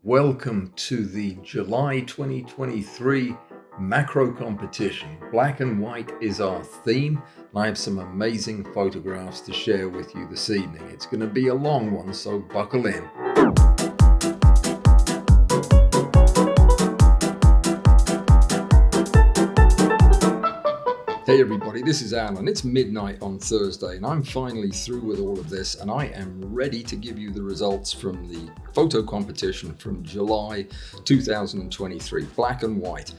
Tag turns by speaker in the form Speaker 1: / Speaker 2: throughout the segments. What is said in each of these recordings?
Speaker 1: Welcome to the July 2023 macro competition. Black and white is our theme, and I have some amazing photographs to share with you this evening. It's going to be a long one, so buckle in. Hey everybody, this is Alan. It's midnight on Thursday and I'm finally through with all of this and I am ready to give you the results from the photo competition from July 2023, black and white.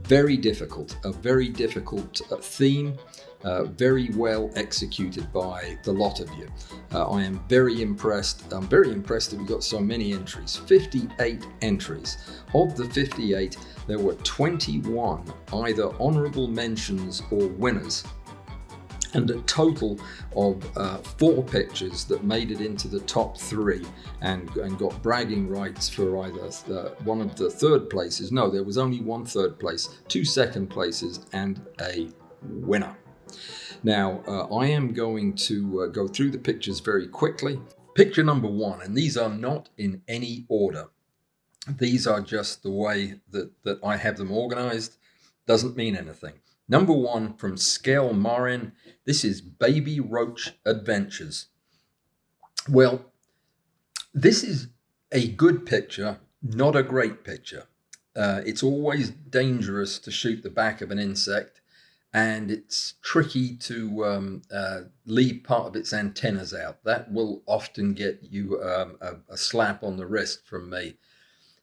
Speaker 1: Very difficult, a very difficult theme, very well executed by the lot of you. I am very impressed. I'm very impressed that we got so many entries, 58 entries. Of the 58, there were 21 either honorable mentions or winners, and a total of 4 pictures that made it into the top 3 and got bragging rights for either one of the third places. No, there was only one third place, 2 second places, and a winner. Now, I am going to go through the pictures very quickly. Picture number 1, and these are not in any order. These are just the way that I have them organized. Doesn't mean anything. Number 1 from Scale Marin. This is Baby Roach Adventures. Well, this is a good picture, not a great picture. It's always dangerous to shoot the back of an insect, and it's tricky to leave part of its antennas out. That will often get you a slap on the wrist from me.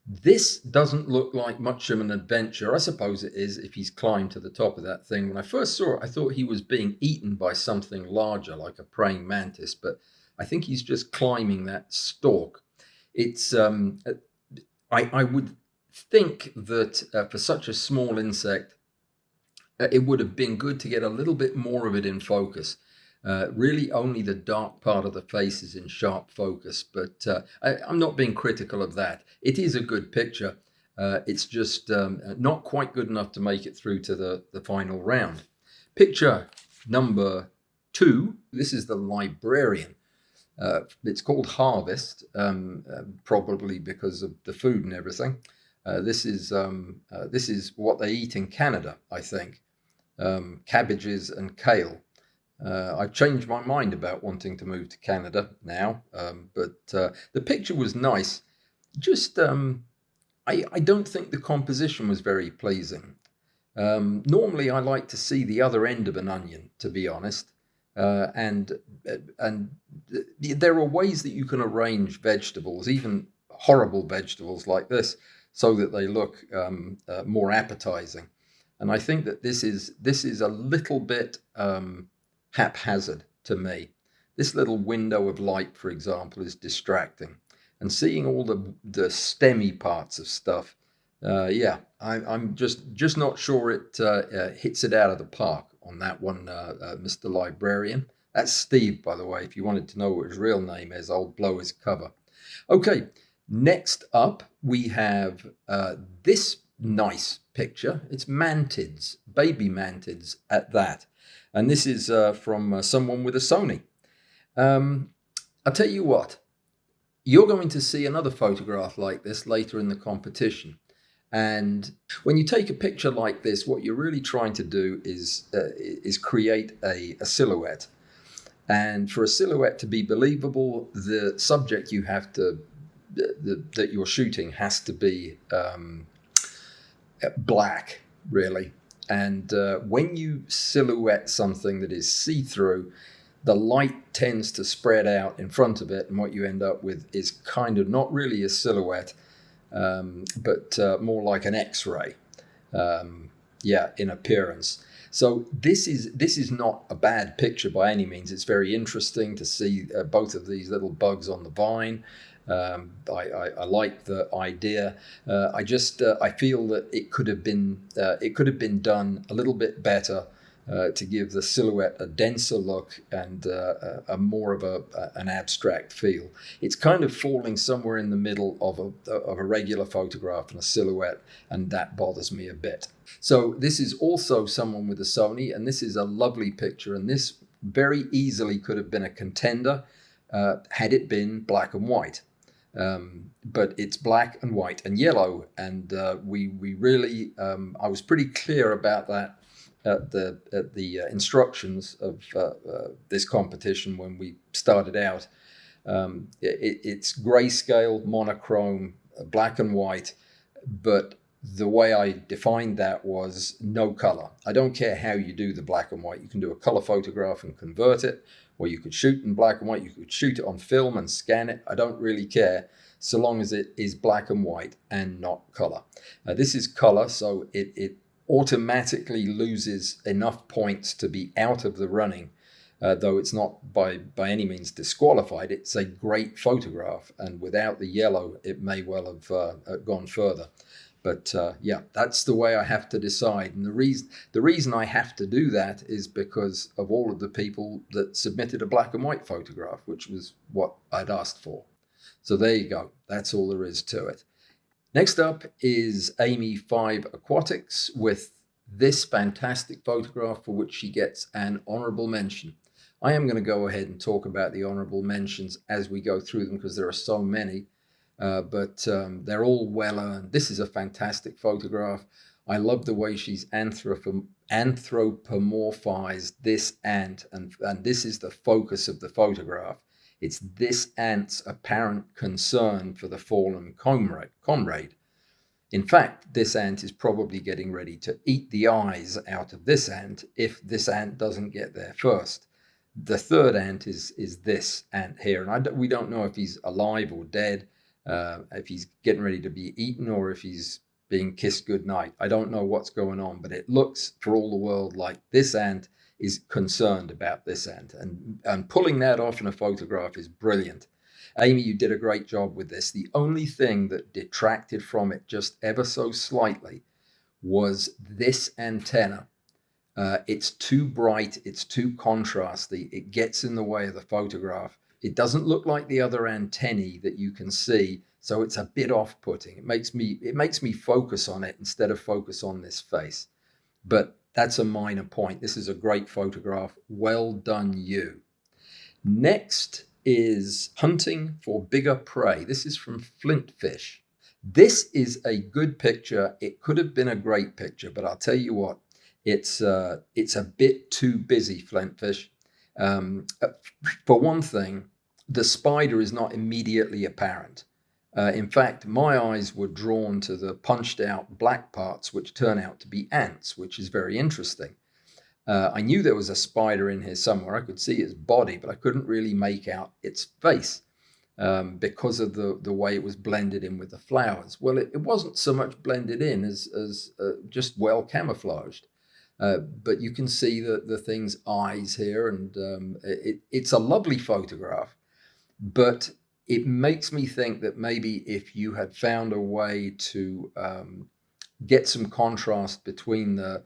Speaker 1: This doesn't look like much of an adventure. I suppose it is if he's climbed to the top of that thing. When I first saw it, I thought he was being eaten by something larger, like a praying mantis, but I think he's just climbing that stalk. It's I would think that for such a small insect, it would have been good to get a little bit more of it in focus. Really only the dark part of the face is in sharp focus, but I'm not being critical of that. It is a good picture. It's just not quite good enough to make it through to the final round. Picture number 2. This is the librarian. It's called Harvest, probably because of the food and everything. This is what they eat in Canada, I think. Cabbages and kale. I've changed my mind about wanting to move to Canada now, but the picture was nice. Just, I don't think the composition was very pleasing. Normally I like to see the other end of an onion, to be honest, and there are ways that you can arrange vegetables, even horrible vegetables like this, so that they look more appetizing. And I think that this is a little bit haphazard to me. This little window of light, for example, is distracting. And seeing all the stemmy parts of stuff, I'm just not sure it hits it out of the park on that one, Mr. Librarian. That's Steve, by the way. If you wanted to know what his real name is, I'll blow his cover. Okay, next up we have this nice picture. It's mantids, baby mantids at that. And this is from someone with a Sony. I'll tell you what, you're going to see another photograph like this later in the competition. And when you take a picture like this, what you're really trying to do is create a silhouette. And for a silhouette to be believable, the subject you have to, that you're shooting has to be black, really. And when you silhouette something that is see-through, the light tends to spread out in front of it, and what you end up with is kind of not really a silhouette, but more like an X-ray, in appearance. So this is not a bad picture by any means. It's very interesting to see both of these little bugs on the vine. I like the idea. I feel that it could have been done a little bit better to give the silhouette a denser look and a more of an abstract feel. It's kind of falling somewhere in the middle of a regular photograph and a silhouette, and that bothers me a bit. So this is also someone with a Sony, and this is a lovely picture, and this very easily could have been a contender had it been black and white. but it's black and white and yellow. And we really, I was pretty clear about that at the instructions of this competition when we started out. It's grayscale, monochrome, black and white, but the way I defined that was no color. I don't care how you do the black and white. You can do a color photograph and convert it, or you could shoot in black and white. You could shoot it on film and scan it. I don't really care, so long as it is black and white and not color. This is color, so it automatically loses enough points to be out of the running. Though it's not by any means disqualified. It's a great photograph, and without the yellow, it may well have gone further. But yeah, that's the way I have to decide. And the reason I have to do that is because of all of the people that submitted a black and white photograph, which was what I'd asked for. So there you go. That's all there is to it. Next up is Amy 5 Aquatics with this fantastic photograph, for which she gets an honorable mention. I am going to go ahead and talk about the honorable mentions as we go through them, because there are so many, but they're all well earned. This is a fantastic photograph. I love the way she's anthropomorphized this ant, and this is the focus of the photograph. It's this ant's apparent concern for the fallen comrade. In fact, this ant is probably getting ready to eat the eyes out of this ant if this ant doesn't get there first. The third ant is this ant here, and we don't know if he's alive or dead, if he's getting ready to be eaten or if he's being kissed goodnight. I don't know what's going on, but it looks for all the world like this ant is concerned about this ant, and pulling that off in a photograph is brilliant. Amy, you did a great job with this. The only thing that detracted from it just ever so slightly was this antenna. It's too bright, it's too contrasty, it gets in the way of the photograph. It doesn't look like the other antennae that you can see, so it's a bit off-putting. It makes me focus on it instead of focus on this face. But that's a minor point. This is a great photograph. Well done, you. Next is Hunting for Bigger Prey. This is from Flintfish. This is a good picture. It could have been a great picture, but I'll tell you what, it's a bit too busy, Flintfish. For one thing, the spider is not immediately apparent. In fact, my eyes were drawn to the punched out black parts, which turn out to be ants, which is very interesting. I knew there was a spider in here somewhere. I could see its body, but I couldn't really make out its face because of the way it was blended in with the flowers. Well, it wasn't so much blended in as just well camouflaged. But you can see the thing's eyes here, and it's a lovely photograph, but it makes me think that maybe if you had found a way to get some contrast between the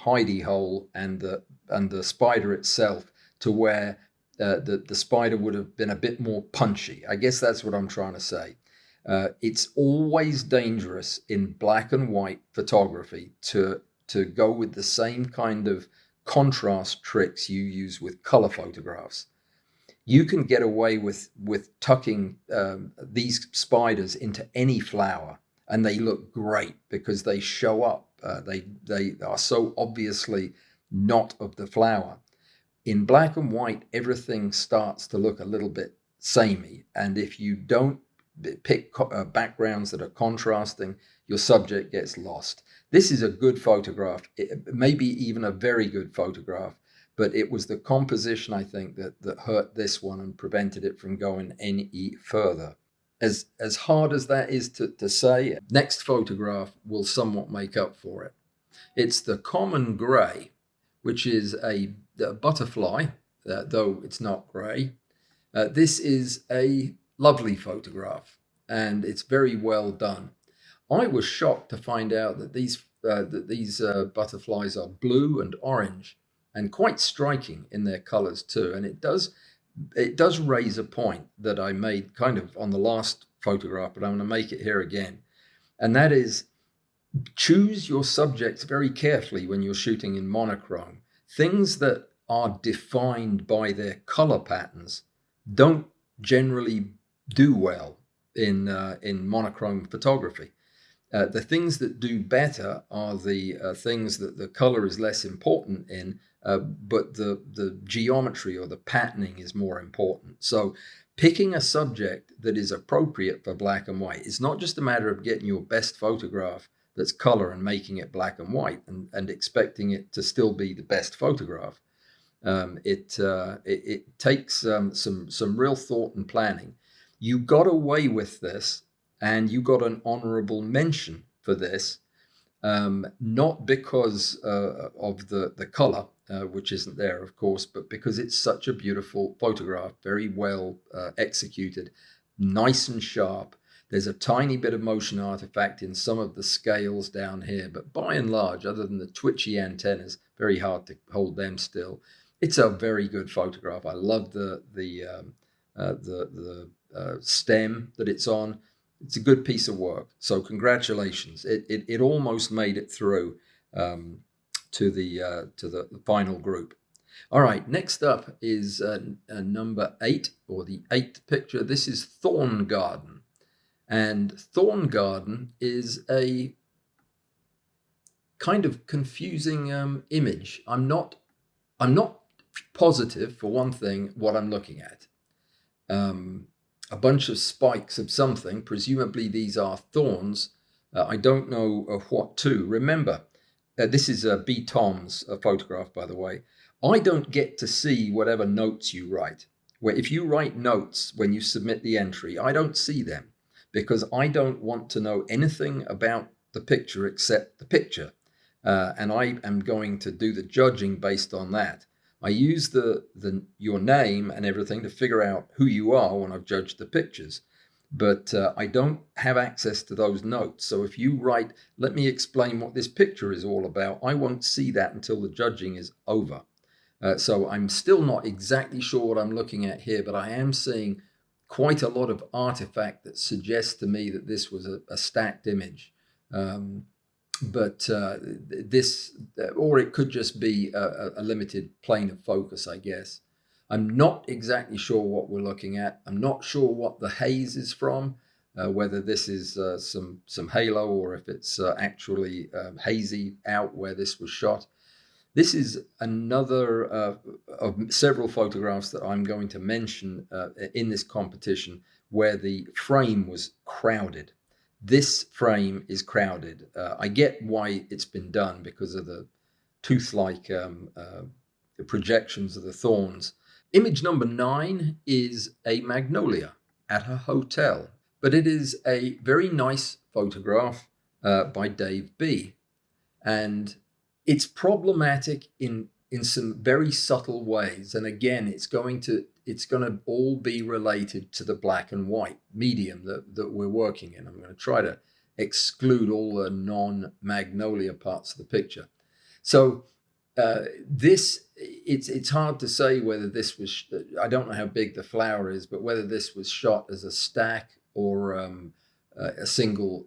Speaker 1: hidey hole and the spider itself, to where the spider would have been a bit more punchy. I guess that's what I'm trying to say. It's always dangerous in black and white photography to go with the same kind of contrast tricks you use with color photographs. You can get away with tucking these spiders into any flower, and they look great because they show up. They are so obviously not of the flower. In black and white, everything starts to look a little bit samey, and if you don't pick backgrounds that are contrasting, your subject gets lost. This is a good photograph, maybe even a very good photograph, but it was the composition, I think, that hurt this one and prevented it from going any further. As hard as that is to say, next photograph will somewhat make up for it. It's the common grey, which is a butterfly, though it's not grey. This is a lovely photograph, and it's very well done. I was shocked to find out that these butterflies are blue and orange, and quite striking in their colors too. And it does raise a point that I made kind of on the last photograph, but I'm going to make it here again. And that is, choose your subjects very carefully when you're shooting in monochrome. Things that are defined by their color patterns don't generally do well in monochrome photography. The things that do better are the things that the color is less important in, but the geometry or the patterning is more important. So picking a subject that is appropriate for black and white, it's not just a matter of getting your best photograph that's color and making it black and white and expecting it to still be the best photograph. It takes some real thought and planning. You got away with this, and you got an honorable mention for this, not because of the color, which isn't there, of course, but because it's such a beautiful photograph, very well executed, nice and sharp. There's a tiny bit of motion artifact in some of the scales down here, but by and large, other than the twitchy antennas, very hard to hold them still. It's a very good photograph. I love the stem that it's on. It's a good piece of work. So congratulations. It almost made it through to the final group. All right, next up is number 8, or the 8th picture. This is Thorn Garden. And Thorn Garden is a kind of confusing image. I'm not positive, for one thing, what I'm looking at. A bunch of spikes of something. Presumably these are thorns. I don't know of what to. Remember, this is B. Tom's photograph, by the way. I don't get to see whatever notes you write. Where if you write notes when you submit the entry, I don't see them because I don't want to know anything about the picture except the picture. And I am going to do the judging based on that. I use your name and everything to figure out who you are when I've judged the pictures, but I don't have access to those notes. So if you write, let me explain what this picture is all about, I won't see that until the judging is over. So I'm still not exactly sure what I'm looking at here, but I am seeing quite a lot of artifact that suggests to me that this was a stacked image. But this, or it could just be a limited plane of focus, I guess. I'm not exactly sure what we're looking at. I'm not sure what the haze is from, whether this is some halo or if it's actually hazy out where this was shot. This is another of several photographs that I'm going to mention in this competition where the frame was crowded. This frame is crowded. I get why it's been done because of the tooth-like projections of the thorns. Image number 9 is a magnolia at a hotel, but it is a very nice photograph by Dave B. And it's problematic in some very subtle ways. And again, it's going to all be related to the black and white medium that we're working in. I'm going to try to exclude all the non-magnolia parts of the picture. So it's hard to say whether this was, I don't know how big the flower is, but whether this was shot as a stack or a single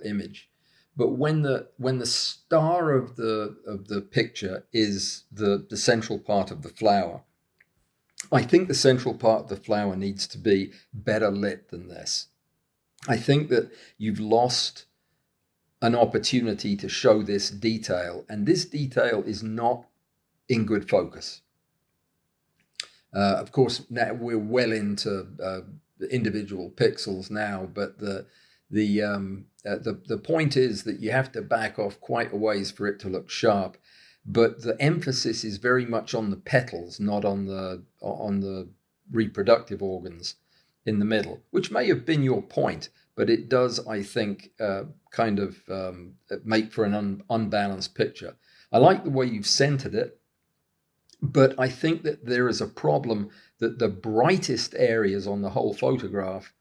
Speaker 1: image. But when the star of the picture is the central part of the flower, I think the central part of the flower needs to be better lit than this. I think that you've lost an opportunity to show this detail, and this detail is not in good focus. Of course, now we're well into individual pixels now, but the point is that you have to back off quite a ways for it to look sharp. But the emphasis is very much on the petals, not on the reproductive organs in the middle, which may have been your point, but it does, I think, kind of make for an unbalanced picture. I like the way you've centered it, but I think that there is a problem that the brightest areas on the whole photograph,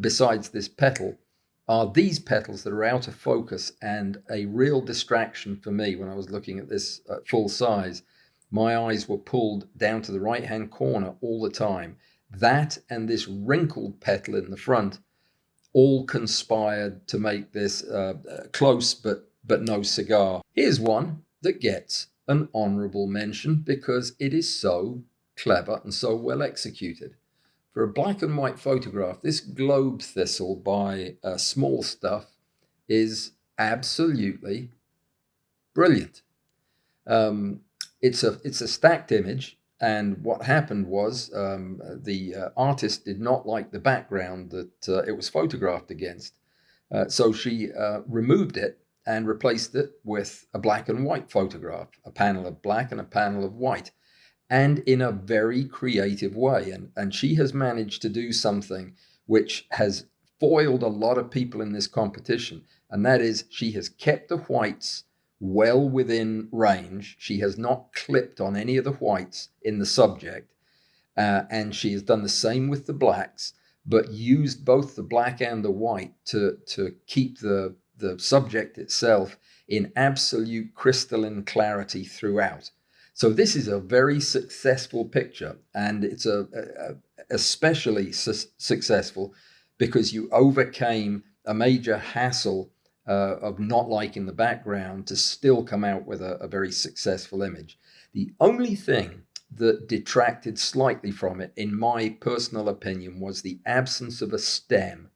Speaker 1: besides this petal, are these petals that are out of focus and a real distraction for me when I was looking at this at full size. My eyes were pulled down to the right-hand corner all the time. That and this wrinkled petal in the front all conspired to make this close but no cigar. Here's one that gets an honorable mention because it is so clever and so well executed. for a black and white photograph, this globe thistle by Small Stuff is absolutely brilliant. It's a stacked image, and what happened was the artist did not like the background that it was photographed against, so she removed it and replaced it with a black and white photograph, a panel of black and a panel of white, and in a very creative way. And she has managed to do something which has foiled a lot of people in this competition, and that is she has kept the whites well within range. She has not clipped on any of the whites in the subject, and she has done the same with the blacks, but used both the black and the white to keep the subject itself in absolute crystalline clarity throughout. So this is a very successful picture, and it's especially successful because you overcame a major hassle of not liking the background to still come out with a very successful image. The only thing that detracted slightly from it, in my personal opinion, was the absence of a stem.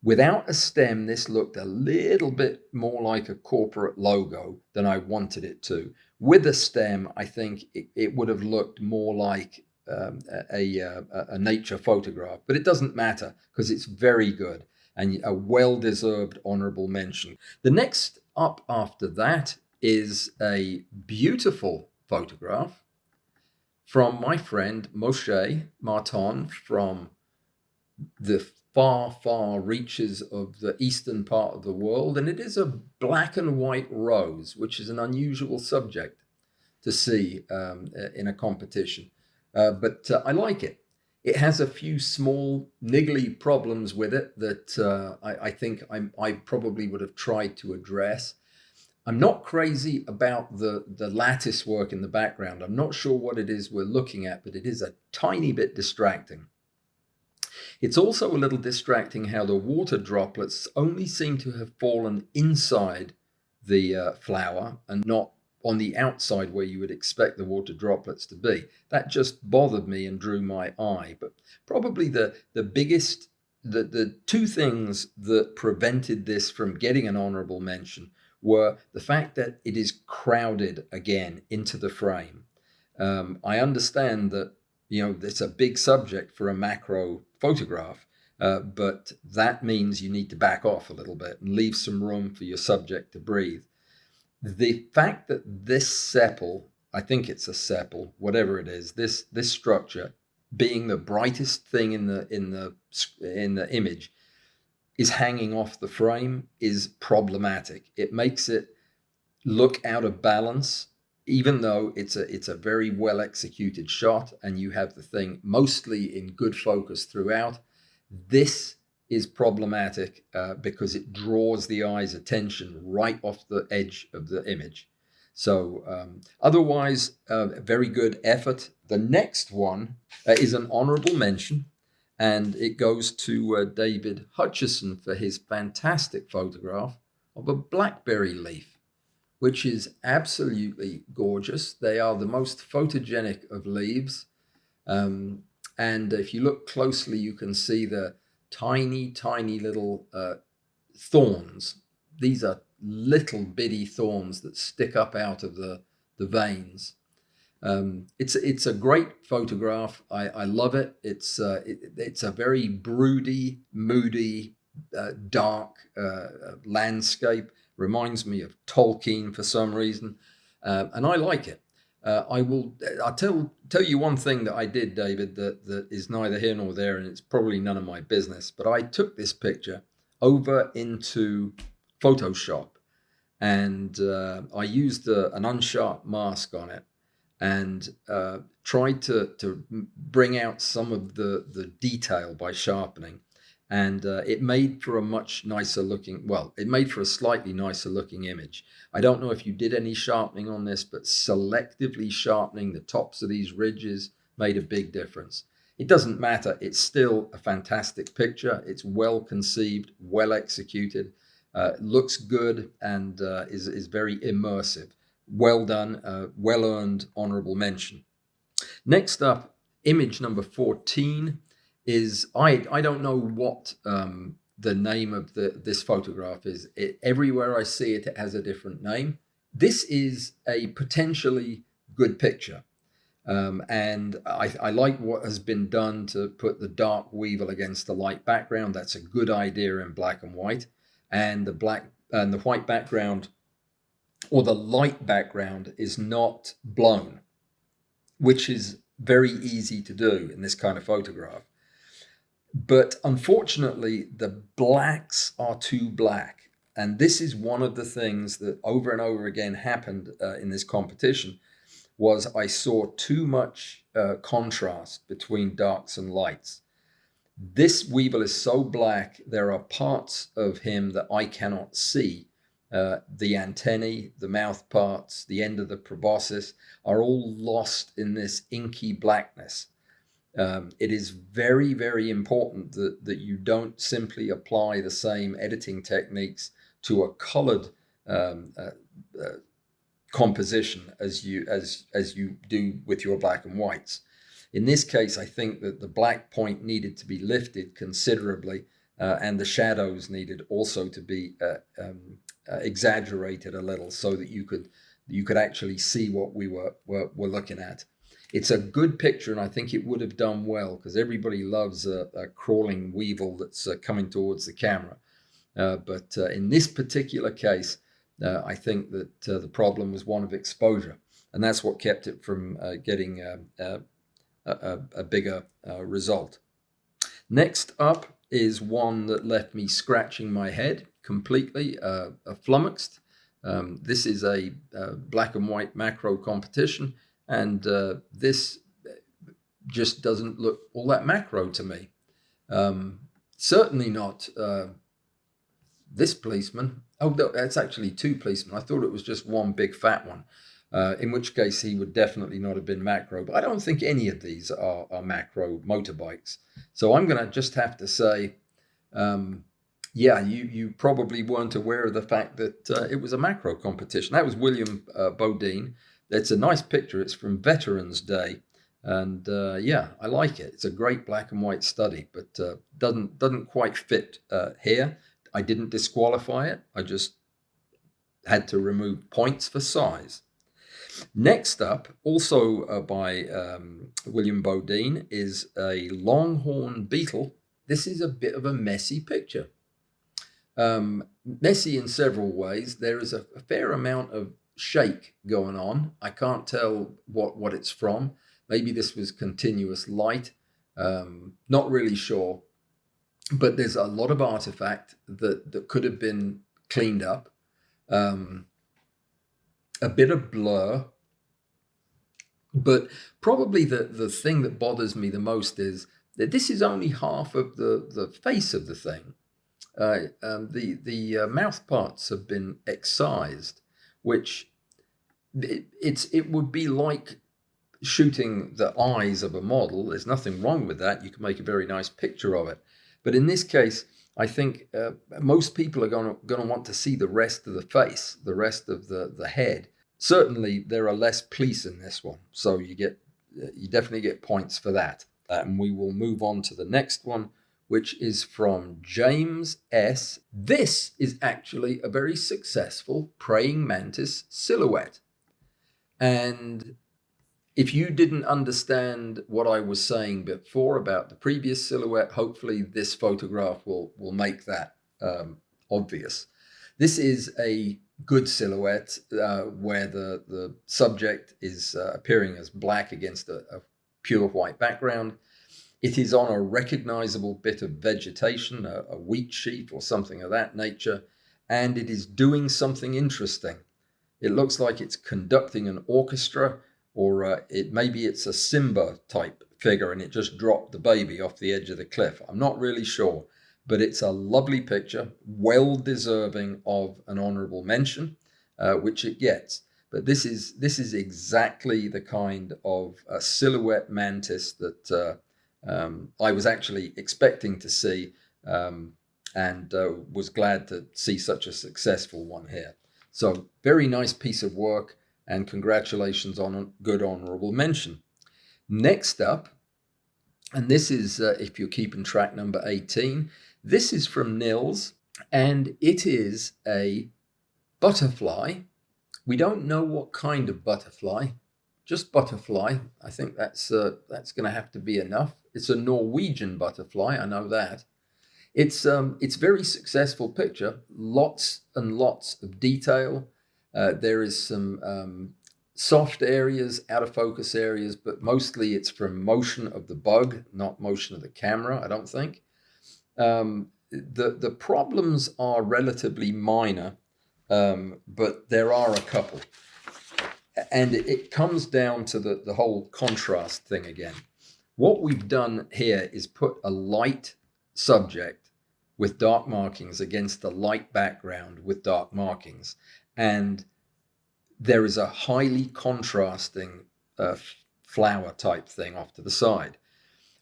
Speaker 1: Without a stem, this looked a little bit more like a corporate logo than I wanted it to. With a stem, I think it would have looked more like a nature photograph, but it doesn't matter because it's very good and a well-deserved honorable mention. The next up after that is a beautiful photograph from my friend Moshe Marton from the far reaches of the eastern part of the world, and it is a black and white rose, which is an unusual subject to see in a competition, but I like it. It has a few small niggly problems with it that I think I probably would have tried to address. I'm not crazy about the lattice work in the background. I'm not sure what it is we're looking at, but it is a tiny bit distracting. It's also a little distracting how the water droplets only seem to have fallen inside the flower and not on the outside where you would expect the water droplets to be. That just bothered me and drew my eye. But probably the biggest, the two things that prevented this from getting an honorable mention were the fact that it is crowded again into the frame. I understand that, it's a big subject for a macro photograph, but that means you need to back off a little bit and leave some room for your subject to breathe. The fact that this sepal, I think it's a sepal, whatever it is, this structure being the brightest thing in the image is hanging off the frame is problematic. It makes it look out of balance, even though it's a very well executed shot and you have the thing mostly in good focus throughout. This is problematic because it draws the eye's attention right off the edge of the image. So otherwise, very good effort. The next one is an honorable mention, and it goes to David Hutchison for his fantastic photograph of a blackberry leaf, which is absolutely gorgeous. They are the most photogenic of leaves. And if you look closely, you can see the tiny little thorns. These are little bitty thorns that stick up out of the veins. It's a great photograph. I love it. It's a very broody, moody, dark landscape. Reminds me of Tolkien for some reason, and I like it. I'll tell you one thing that I did, David, that is neither here nor there, and it's probably none of my business. But I took this picture over into Photoshop, and I used an unsharp mask on it, and tried to bring out some of the detail by sharpening. And it made for a much nicer looking, it made for a slightly nicer looking image. I don't know if you did any sharpening on this, but selectively sharpening the tops of these ridges made a big difference. It doesn't matter. It's still a fantastic picture. It's well conceived, well executed, looks good, and is very immersive. Well done, well earned honorable mention. Next up, image number 14 is I don't know what the name of this photograph is. Everywhere I see it, it has a different name. This is a potentially good picture. And I like what has been done to put the dark weevil against the light background. That's a good idea in black and white. And the white background, or the light background, is not blown, which is very easy to do in this kind of photograph. But unfortunately, the blacks are too black. And this is one of the things that over and over again happened in this competition, was I saw too much contrast between darks and lights. This weevil is so black, there are parts of him that I cannot see. The antennae, the mouth parts, the end of the proboscis are all lost in this inky blackness. It is very, very important that you don't simply apply the same editing techniques to a colored composition as you do with your black and whites. In this case, I think that the black point needed to be lifted considerably, and the shadows needed also to be exaggerated a little, so that you could actually see what we were looking at. It's a good picture, and I think it would have done well, because everybody loves a crawling weevil that's coming towards the camera. But in this particular case, I think that the problem was one of exposure, and that's what kept it from getting a bigger result. Next up is one that left me scratching my head completely, flummoxed. This is a black and white macro competition, and this just doesn't look all that macro to me. Certainly not this policeman. Oh, no, that's actually two policemen. I thought it was just one big fat one, in which case he would definitely not have been macro. But I don't think any of these are macro motorbikes. So I'm going to just have to say, yeah, you probably weren't aware of the fact that it was a macro competition. That was William Bodine. It's a nice picture. It's from Veterans Day. And yeah, I like it. It's a great black and white study, but doesn't quite fit here. I didn't disqualify it. I just had to remove points for size. Next up, also by William Bodine, is a longhorn beetle. This is a bit of a messy picture. Messy in several ways. There is a fair amount of shake going on. I can't tell what it's from. Maybe this was continuous light. Not really sure. But there's a lot of artifact that could have been cleaned up. A bit of blur. But probably the thing that bothers me the most is that this is only half of the face of the thing. The mouth parts have been excised, which it would be like shooting the eyes of a model. There's nothing wrong with that. You can make a very nice picture of it. But in this case, I think most people are going to want to see the rest of the face, the rest of the head. Certainly, there are less police in this one, so you definitely get points for that. And we will move on to the next one, which is from James S. This is actually a very successful praying mantis silhouette. And if you didn't understand what I was saying before about the previous silhouette, hopefully this photograph will make that obvious. This is a good silhouette where the subject is appearing as black against a pure white background. It is on a recognizable bit of vegetation, a wheat sheaf or something of that nature, and it is doing something interesting. It looks like it's conducting an orchestra, or maybe it's a Simba type figure and it just dropped the baby off the edge of the cliff. I'm not really sure, but it's a lovely picture, well deserving of an honorable mention, which it gets. But this is exactly the kind of silhouette mantis that I was actually expecting to see, and was glad to see such a successful one here. So very nice piece of work, and congratulations on a good honorable mention. Next up, And this is, if you're keeping track, number 18. This is from Nils, and it is a butterfly. We don't know what kind of butterfly, just butterfly. I think that's going to have to be enough. It's a Norwegian butterfly, I know that. It's very successful picture, lots and lots of detail. There is some soft areas, out of focus areas, but mostly it's from motion of the bug, not motion of the camera, I don't think. The problems are relatively minor, but there are a couple. And it comes down to the whole contrast thing again. What we've done here is put a light subject with dark markings against a light background with dark markings. And there is a highly contrasting flower type thing off to the side.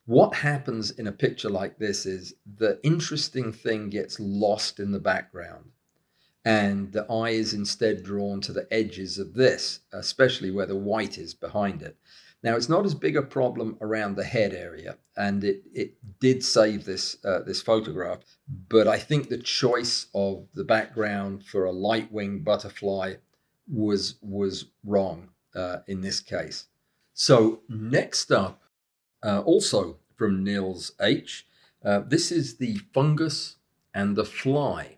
Speaker 1: What happens in a picture like this is the interesting thing gets lost in the background, and the eye is instead drawn to the edges of this, especially where the white is behind it. Now, it's not as big a problem around the head area, and it did save this photograph, but I think the choice of the background for a light-winged butterfly was wrong in this case. So next up, also from Nils H, this is the fungus and the fly.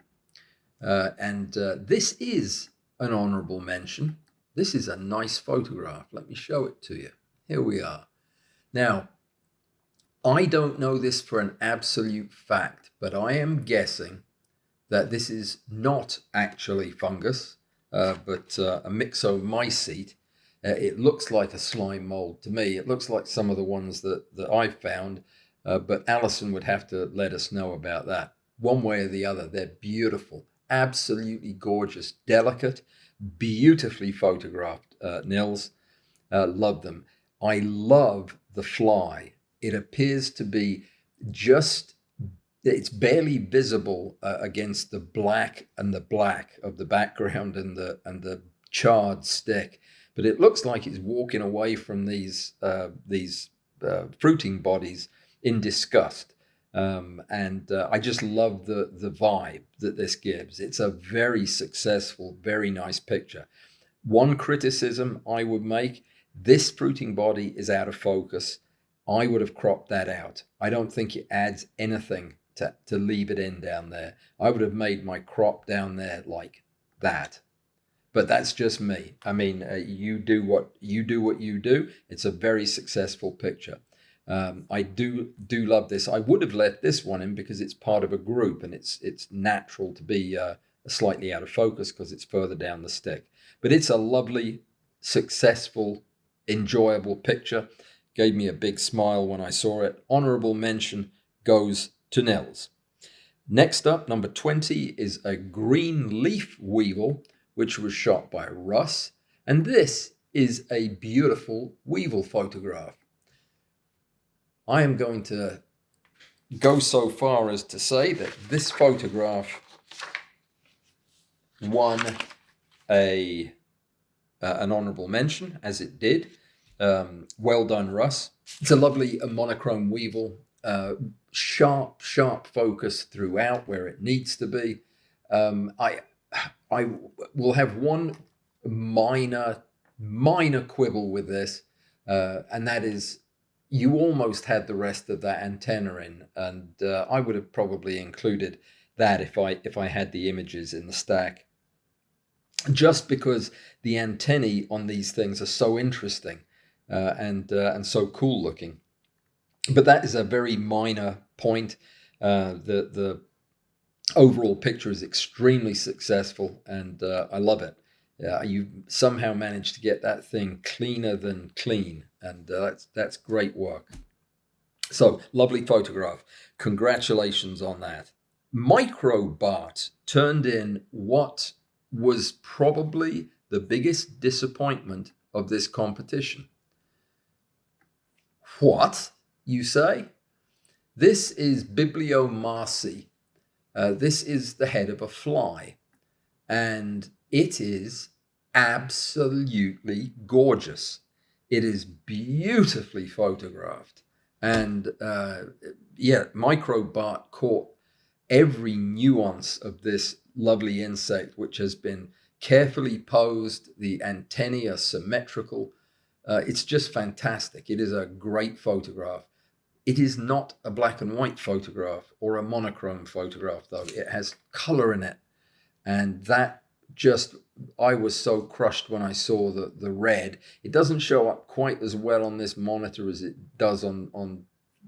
Speaker 1: This is an honorable mention. This is a nice photograph. Let me show it to you. Here we are. Now, I don't know this for an absolute fact, but I am guessing that this is not actually fungus, but a myxomycete. It looks like a slime mold to me. It looks like some of the ones that I've found, but Alison would have to let us know about that. One way or the other, they're beautiful, absolutely gorgeous, delicate, beautifully photographed, Nils. Love them. I love the fly. It appears to be it's barely visible against the black of the background and the charred stick. But it looks like it's walking away from these fruiting bodies in disgust. I just love the vibe that this gives. It's a very successful, very nice picture. One criticism I would make, this fruiting body is out of focus. I would have cropped that out. I don't think it adds anything to leave it in down there. I would have made my crop down there like that. But that's just me. I mean, you do what you do. It's a very successful picture. I do love this. I would have let this one in because it's part of a group, and it's natural to be slightly out of focus because it's further down the stick. But it's a lovely, successful, enjoyable picture. Gave me a big smile when I saw it. Honorable mention goes to Nils. Next up, number 20 is a green leaf weevil, which was shot by Russ. And this is a beautiful weevil photograph. I am going to go so far as to say that this photograph won an honorable mention, as it did. Well done, Russ. It's a lovely monochrome weevil, sharp focus throughout where it needs to be. I will have one minor quibble with this, and that is you almost had the rest of that antenna in, and I would have probably included that if I had the images in the stack, just because the antennae on these things are so interesting and so cool looking. But that is a very minor point. The overall picture is extremely successful, and I love it. You somehow managed to get that thing cleaner than clean, and that's great work. So, lovely photograph. Congratulations on that. Microbart turned in what was probably the biggest disappointment of this competition. What, you say? This is Bibliomarcy. This is the head of a fly, and it is absolutely gorgeous. It is beautifully photographed, And yeah, Microbot caught every nuance of this lovely insect, which has been carefully posed. The antennae are symmetrical. It's just fantastic. It is a great photograph. It is not a black and white photograph or a monochrome photograph, though. It has color in it. And that just, I was so crushed when I saw the red. It doesn't show up quite as well on this monitor as it does on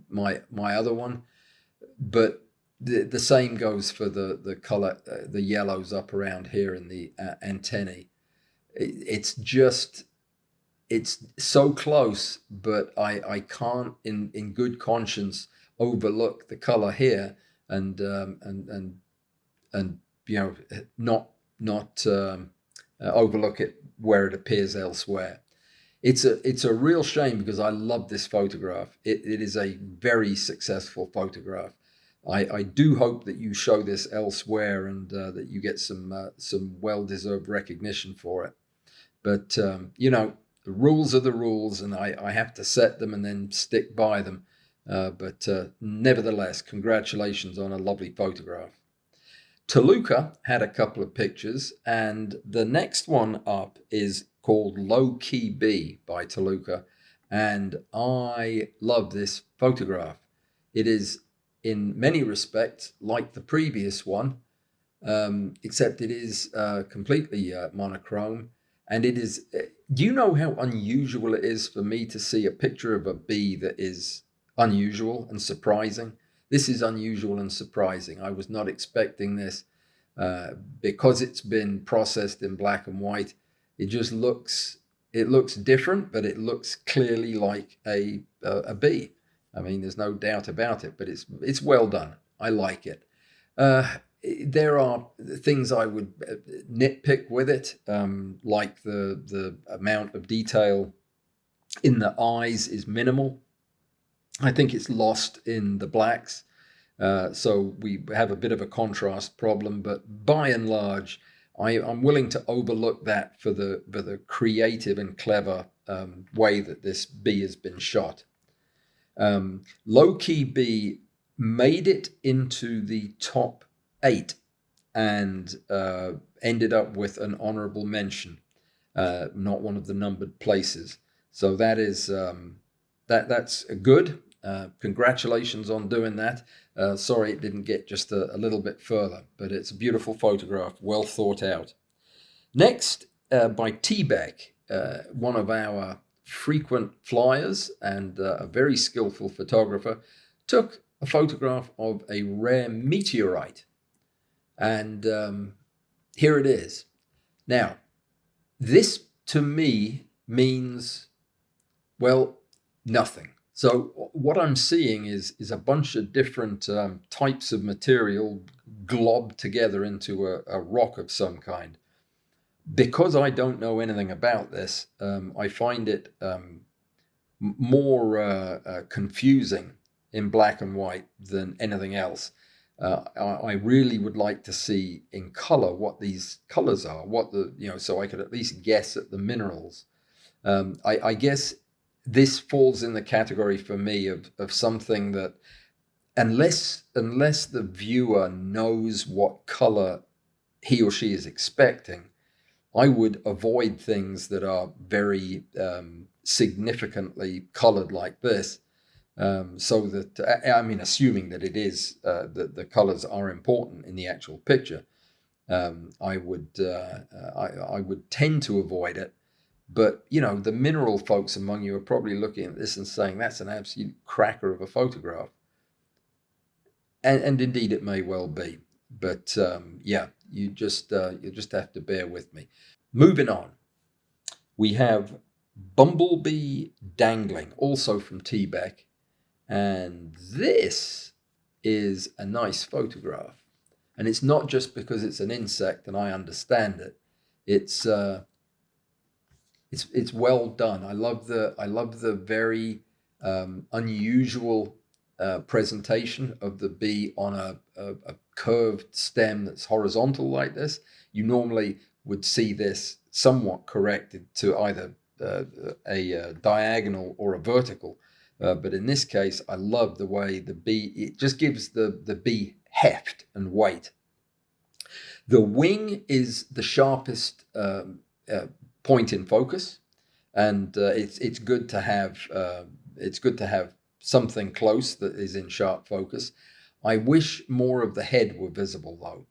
Speaker 1: my other one, but the same goes for the color, the yellows up around here in the antennae. It's just, it's so close, but I can't in good conscience overlook the color here and and you know, not overlook it where it appears elsewhere. It's a real shame because I love this photograph. It is a very successful photograph. I do hope that you show this elsewhere and that you get some well-deserved recognition for it. But you know, the rules are the rules, and I have to set them and then stick by them. But nevertheless, congratulations on a lovely photograph. Toluca had a couple of pictures, and the next one up is called Low Key B by Toluca, and I love this photograph. It is in many respects like the previous one, except it is completely monochrome, and it is. Do you know how unusual it is for me to see a picture of a bee that is unusual and surprising? This is unusual and surprising. I was not expecting this because it's been processed in black and white. It just looks, it looks different, but it looks clearly like a bee. I mean, there's no doubt about it, but it's well done. I like it. There are things I would nitpick with it, like the amount of detail in the eyes is minimal. I think it's lost in the blacks. So we have a bit of a contrast problem, but by and large, I'm willing to overlook that for the creative and clever way that this bee has been shot. Low Key B made it into the top 8 and ended up with an honorable mention, not one of the numbered places. So that is that's good. Congratulations on doing that. Sorry it didn't get just a little bit further, but it's a beautiful photograph, well thought out. Next, by T-Beck, one of our frequent flyers and a very skillful photographer, took a photograph of a rare meteorite. And here it is. Now, this to me means, well, nothing. So what I'm seeing is a bunch of different types of material globbed together into a rock of some kind. Because I don't know anything about this, I find it more confusing in black and white than anything else. I really would like to see in color what these colors are, so I could at least guess at the minerals. I guess this falls in the category for me of something that unless the viewer knows what color he or she is expecting, I would avoid things that are very significantly colored like this. So that, I mean, assuming that it is, that the colors are important in the actual picture, I would tend to avoid it. But, you know, the mineral folks among you are probably looking at this and saying that's an absolute cracker of a photograph. And indeed it may well be. But yeah, you just have to bear with me. Moving on, we have Bumblebee Dangling, also from T-Beck. And this is a nice photograph. And it's not just because it's an insect and I understand it. It's well done. I love the very unusual presentation of the bee on a curved stem that's horizontal like this. You normally would see this somewhat corrected to either a diagonal or a vertical. But in this case, I love the way the bee, it just gives the bee heft and weight. The wing is the sharpest point in focus, and it's good to have something close that is in sharp focus. I wish more of the head were visible though.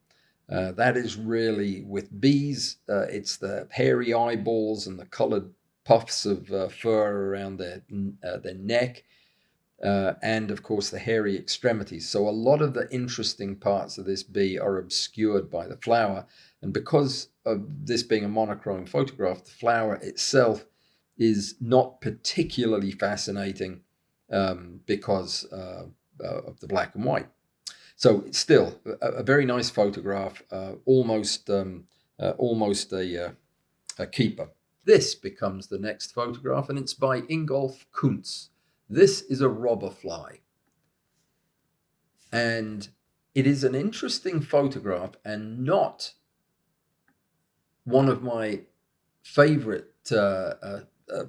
Speaker 1: That is really, with bees, it's the hairy eyeballs and the colored puffs of fur around their neck, and of course the hairy extremities. So a lot of the interesting parts of this bee are obscured by the flower. And because of this being a monochrome photograph, the flower itself is not particularly fascinating because of the black and white. So it's still a very nice photograph, almost a keeper. This becomes the next photograph, and it's by Ingolf Kuntz. This is a robber fly, and it is an interesting photograph and not one of my favorite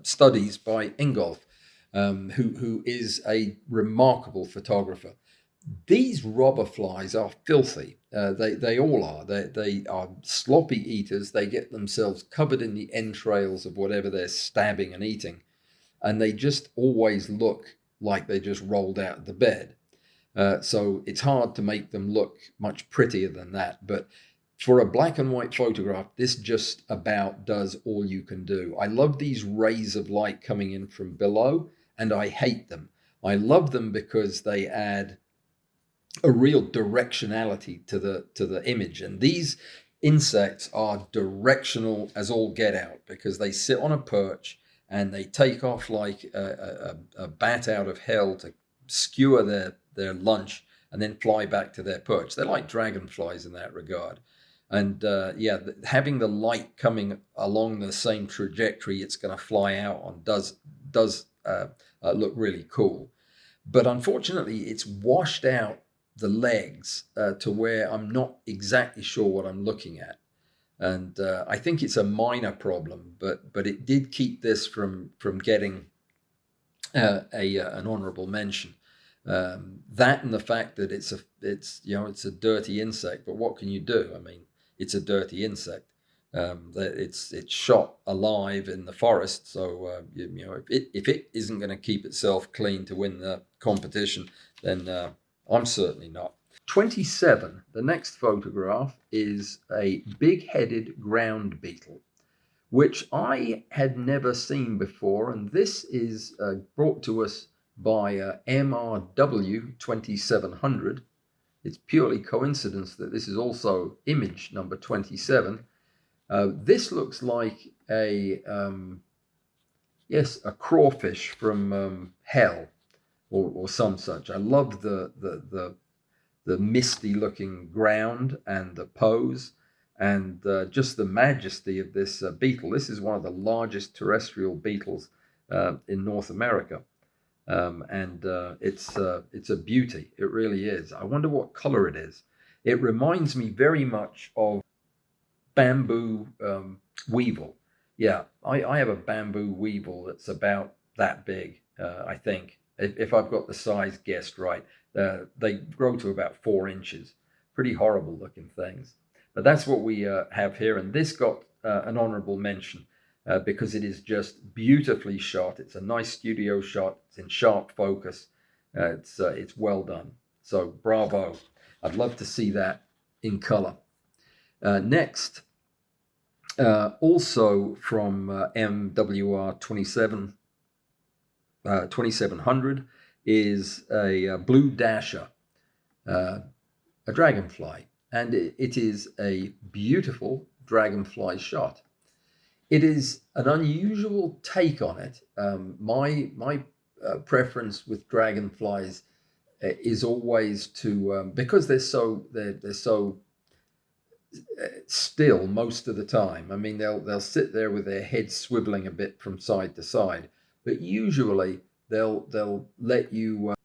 Speaker 1: studies by Ingolf, who is a remarkable photographer. These robber flies are filthy. They all are. They are sloppy eaters. They get themselves covered in the entrails of whatever they're stabbing and eating. And they just always look like they just rolled out of the bed. So it's hard to make them look much prettier than that. But for a black and white photograph, this just about does all you can do. I love these rays of light coming in from below, and I hate them. I love them because they add a real directionality to the image. And these insects are directional as all get out, because they sit on a perch and they take off like a bat out of hell to skewer their lunch and then fly back to their perch. They're like dragonflies in that regard. And having the light coming along the same trajectory it's going to fly out on does look really cool. But unfortunately, it's washed out the legs to where I'm not exactly sure what I'm looking at. And I think it's a minor problem, but it did keep this from getting an honorable mention. That and the fact that it's a dirty insect, but what can you do? I mean, it's a dirty insect. It's shot alive in the forest, so if it isn't going to keep itself clean to win the competition, then I'm certainly not. 27, the next photograph is a big-headed ground beetle, which I had never seen before, and this is brought to us by MRW 2700. It's purely coincidence that this is also image number 27. This looks like a crawfish from hell or some such. I love the misty looking ground and the pose and just the majesty of this beetle. This is one of the largest terrestrial beetles in North America. And it's a beauty. It really is. I wonder what color it is. It reminds me very much of bamboo weevil. Yeah, I have a bamboo weevil that's about that big, I think, if I've got the size guessed right. They grow to about 4 inches. Pretty horrible looking things. But that's what we have here. And this got an honorable mention because it is just beautifully shot. It's a nice studio shot. It's in sharp focus. It's well done. So bravo. I'd love to see that in color. Next, also from MWR 2700 is a blue dasher, a dragonfly, and it is a beautiful dragonfly shot. It is an unusual take on it. My preference with dragonflies is always to because they're so still most of the time. I mean, they'll sit there with their heads swiveling a bit from side to side, but usually they'll let you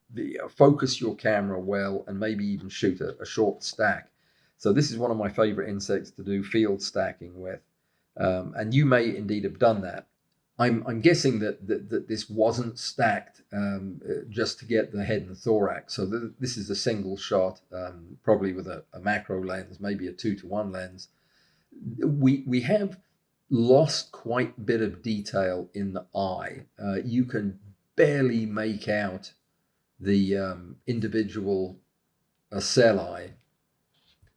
Speaker 1: focus your camera well and maybe even shoot a short stack. So this is one of my favorite insects to do field stacking with, and you may indeed have done that. I'm guessing that this wasn't stacked just to get the head and thorax. So this is a single shot, probably with a macro lens, maybe a 2:1 lens. We have lost quite a bit of detail in the eye. You can barely make out the individual ocelli,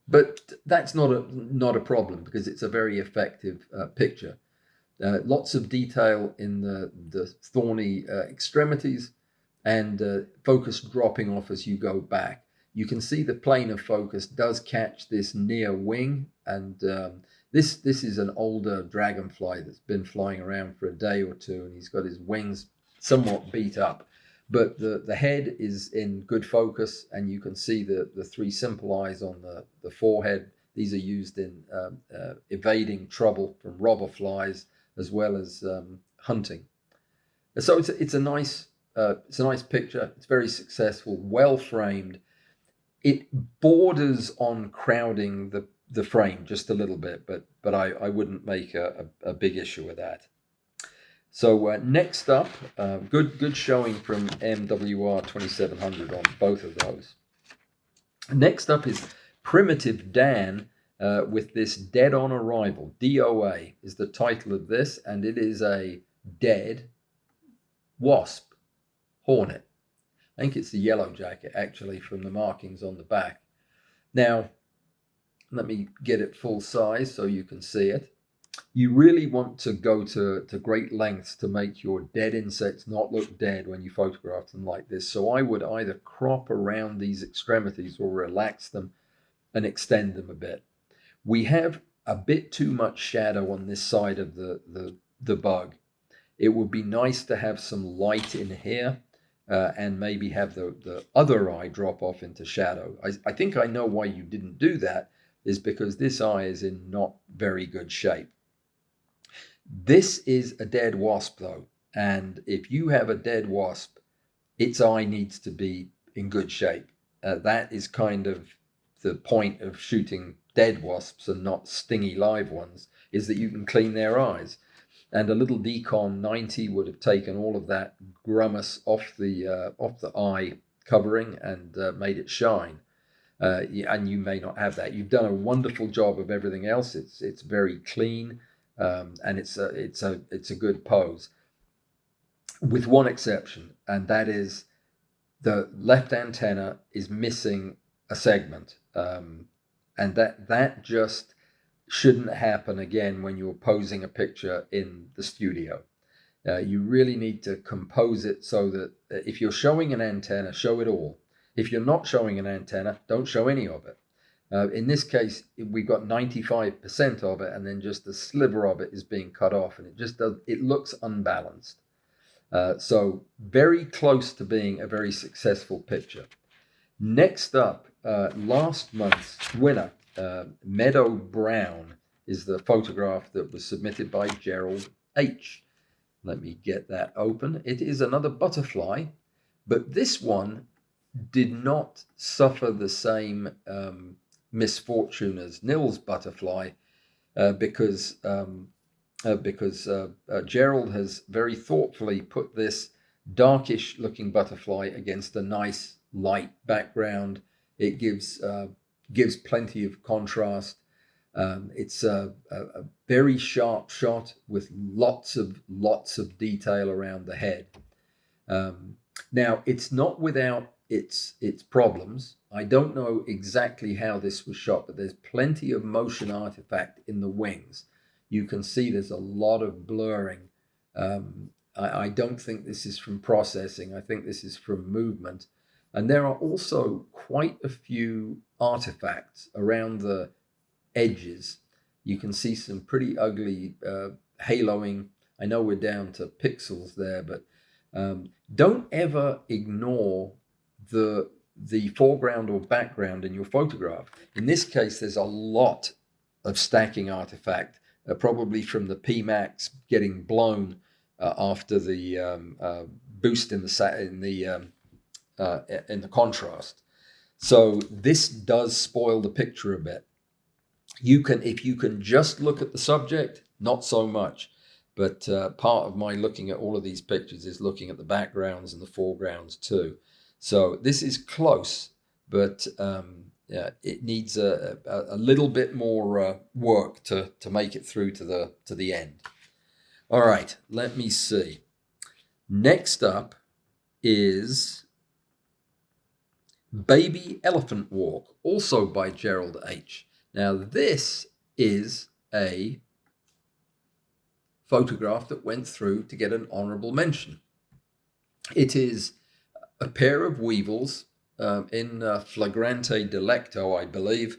Speaker 1: but that's not a problem because it's a very effective picture. Lots of detail in the thorny extremities, and focus dropping off as you go back. You can see the plane of focus does catch this near wing, and this is an older dragonfly that's been flying around for a day or two, and he's got his wings somewhat beat up. But the head is in good focus, and you can see the three simple eyes on the forehead. These are used in evading trouble from robber flies as well as hunting. So it's a nice picture. It's very successful, well framed. It borders on crowding the frame just a little bit, but I wouldn't make a big issue with that. So next up, good showing from MWR 2700 on both of those. Next up is Primitive Dan with this Dead on Arrival. DOA is the title of this, and it is a dead wasp hornet. I think it's the yellow jacket, actually, from the markings on the back. Now, let me get it full size so you can see it. You really want to go to great lengths to make your dead insects not look dead when you photograph them like this. So I would either crop around these extremities or relax them and extend them a bit. We have a bit too much shadow on this side of the bug. It would be nice to have some light in here and maybe have the other eye drop off into shadow. I think I know why you didn't do that, is because this eye is in not very good shape. This is a dead wasp though, and if you have a dead wasp, its eye needs to be in good shape. That is kind of the point of shooting dead wasps and not stingy live ones, is that you can clean their eyes. And a little Decon 90 would have taken all of that grummus off the eye covering and made it shine. And you may not have that. You've done a wonderful job of everything else. It's very clean, and it's a good pose, with one exception, and that is the left antenna is missing a segment, and that just shouldn't happen again when you're posing a picture in the studio. You really need to compose it so that if you're showing an antenna, show it all. If you're not showing an antenna, don't show any of it. In this case, we've got 95% of it, and then just a sliver of it is being cut off, and it looks unbalanced. So very close to being a very successful picture. Next up, last month's winner, Meadow Brown, is the photograph that was submitted by Gerald H. Let me get that open. It is another butterfly, but this one did not suffer the same misfortune as Nils' butterfly because Gerald has very thoughtfully put this darkish looking butterfly against a nice light background. It gives plenty of contrast. It's a very sharp shot with lots of detail around the head. Now, it's not without its problems. I don't know exactly how this was shot, but there's plenty of motion artifact in the wings. You can see there's a lot of blurring. I don't think this is from processing. I think this is from movement. And there are also quite a few artifacts around the edges. You can see some pretty ugly haloing. I know we're down to pixels there, but don't ever ignore the foreground or background in your photograph. In this case, there's a lot of stacking artifact, probably from the PMax getting blown after the boost in the contrast. So this does spoil the picture a bit. If you can just look at the subject, not so much. But part of my looking at all of these pictures is looking at the backgrounds and the foregrounds too. So this is close, but yeah, it needs a little bit more work to make it through to the end. All right, let me see. Next up is Baby Elephant Walk, also by Gerald H. Now this is a photograph that went through to get an honorable mention. It is a pair of weevils in flagrante delicto, I believe.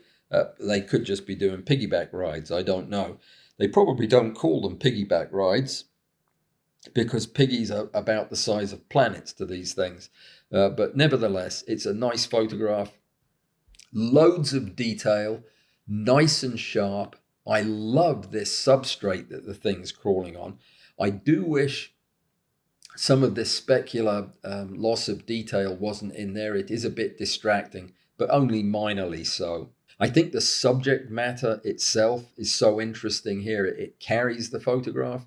Speaker 1: They could just be doing piggyback rides, I don't know. They probably don't call them piggyback rides because piggies are about the size of planets to these things. But nevertheless, it's a nice photograph. Loads of detail, nice and sharp. I love this substrate that the thing's crawling on. I do wish some of this specular loss of detail wasn't in there. It is a bit distracting, but only minorly so. I think the subject matter itself is so interesting here. It carries the photograph.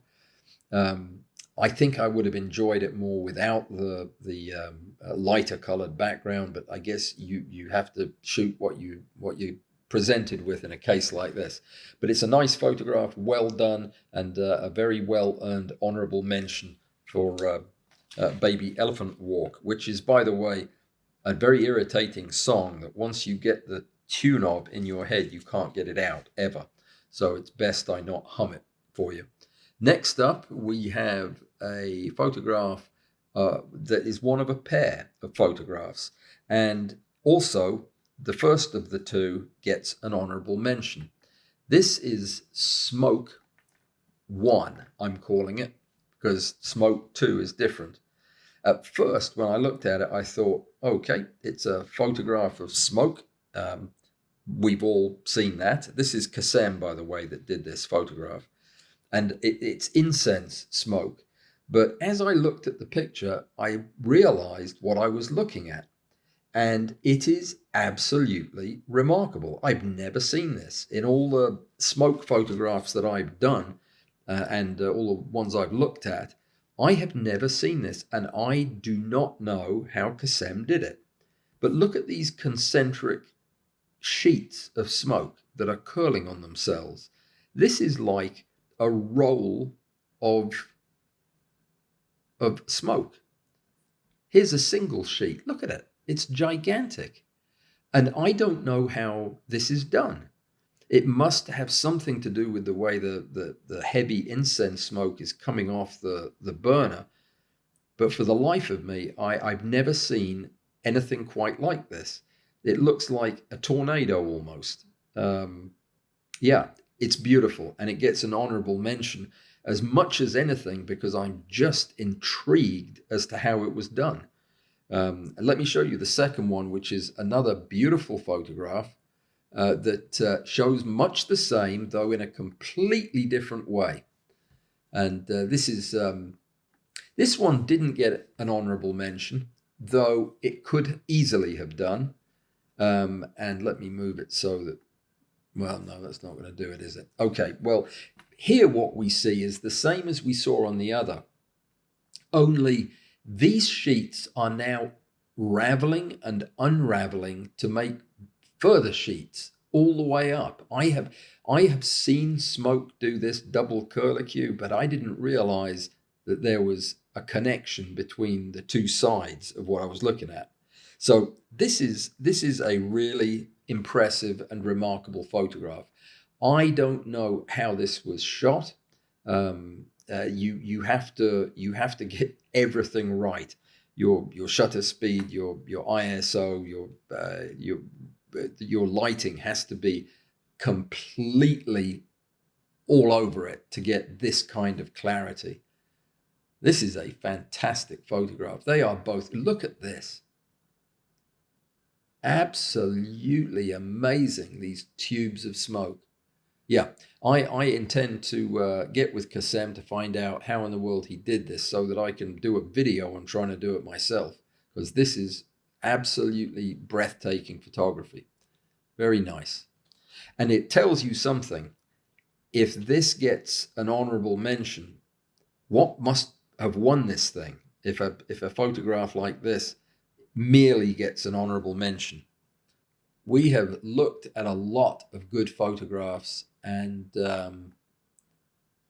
Speaker 1: I think I would have enjoyed it more without the lighter colored background, but I guess you have to shoot what you presented with in a case like this. But it's a nice photograph, well done, and a very well earned honorable mention for Baby Elephant Walk, which is, by the way, a very irritating song that once you get the tune of in your head, you can't get it out ever. So it's best I not hum it for you. Next up, we have a photograph that is one of a pair of photographs. And also, the first of the two gets an honorable mention. This is Smoke 1, I'm calling it, because Smoke 2 is different. At first, when I looked at it, I thought, okay, it's a photograph of smoke. We've all seen that. This is Kassem, by the way, that did this photograph. And it's incense smoke. But as I looked at the picture, I realized what I was looking at. And it is absolutely remarkable. I've never seen this. In all the smoke photographs that I've done and all the ones I've looked at, I have never seen this. And I do not know how Kassem did it. But look at these concentric sheets of smoke that are curling on themselves. This is like a roll of smoke. Here's a single sheet. Look at it. It's gigantic. And I don't know how this is done. It must have something to do with the way the heavy incense smoke is coming off the burner. But for the life of me, I've never seen anything quite like this. It looks like a tornado almost. Yeah, it's beautiful, and it gets an honorable mention as much as anything because I'm just intrigued as to how it was done. And let me show you the second one, which is another beautiful photograph that shows much the same, though in a completely different way. And this one didn't get an honorable mention, though it could easily have done. And let me move it so that, well, no, that's not going to do it, is it? Okay, well, here what we see is the same as we saw on the other, only these sheets are now raveling and unraveling to make further sheets all the way up. I have seen smoke do this double curlicue, but I didn't realize that there was a connection between the two sides of what I was looking at. So this is a really impressive and remarkable photograph. I don't know how this was shot. You have to get everything right. Your shutter speed, your ISO, your lighting has to be completely all over it to get this kind of clarity. This is a fantastic photograph. They are both, look at this. Absolutely amazing, these tubes of smoke. Yeah, I intend to get with Kassem to find out how in the world he did this so that I can do a video on trying to do it myself, because this is absolutely breathtaking photography. Very nice. And it tells you something. If this gets an honorable mention, What must have won this thing if a photograph like this merely gets an honorable mention? We have looked at a lot of good photographs, and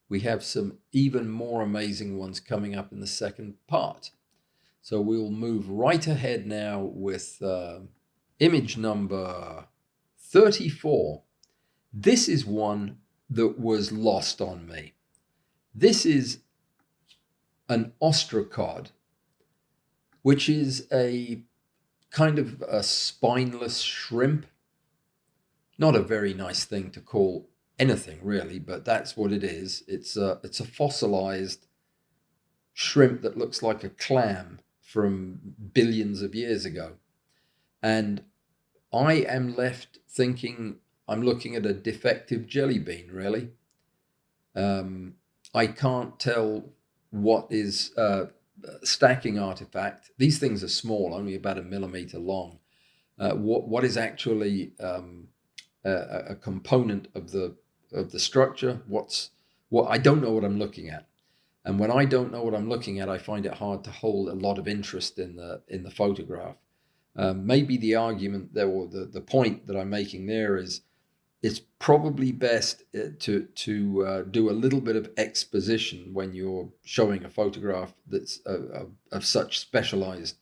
Speaker 1: we have some even more amazing ones coming up in the second part. So we will move right ahead now with image number 34. This is one that was lost on me. This is an ostracod, which is a kind of a spineless shrimp. Not a very nice thing to call anything, really, but that's what it is. It's a fossilized shrimp that looks like a clam from billions of years ago. And I am left thinking I'm looking at a defective jelly bean, really. I can't tell what is stacking artifact. These things are small, only about 1 millimeter long. What is actually a component of the structure? I don't know what I'm looking at. And when I don't know what I'm looking at, I find it hard to hold a lot of interest in the photograph. Maybe the argument there, or the point that I'm making there, is it's probably best to do a little bit of exposition when you're showing a photograph that's of such specialized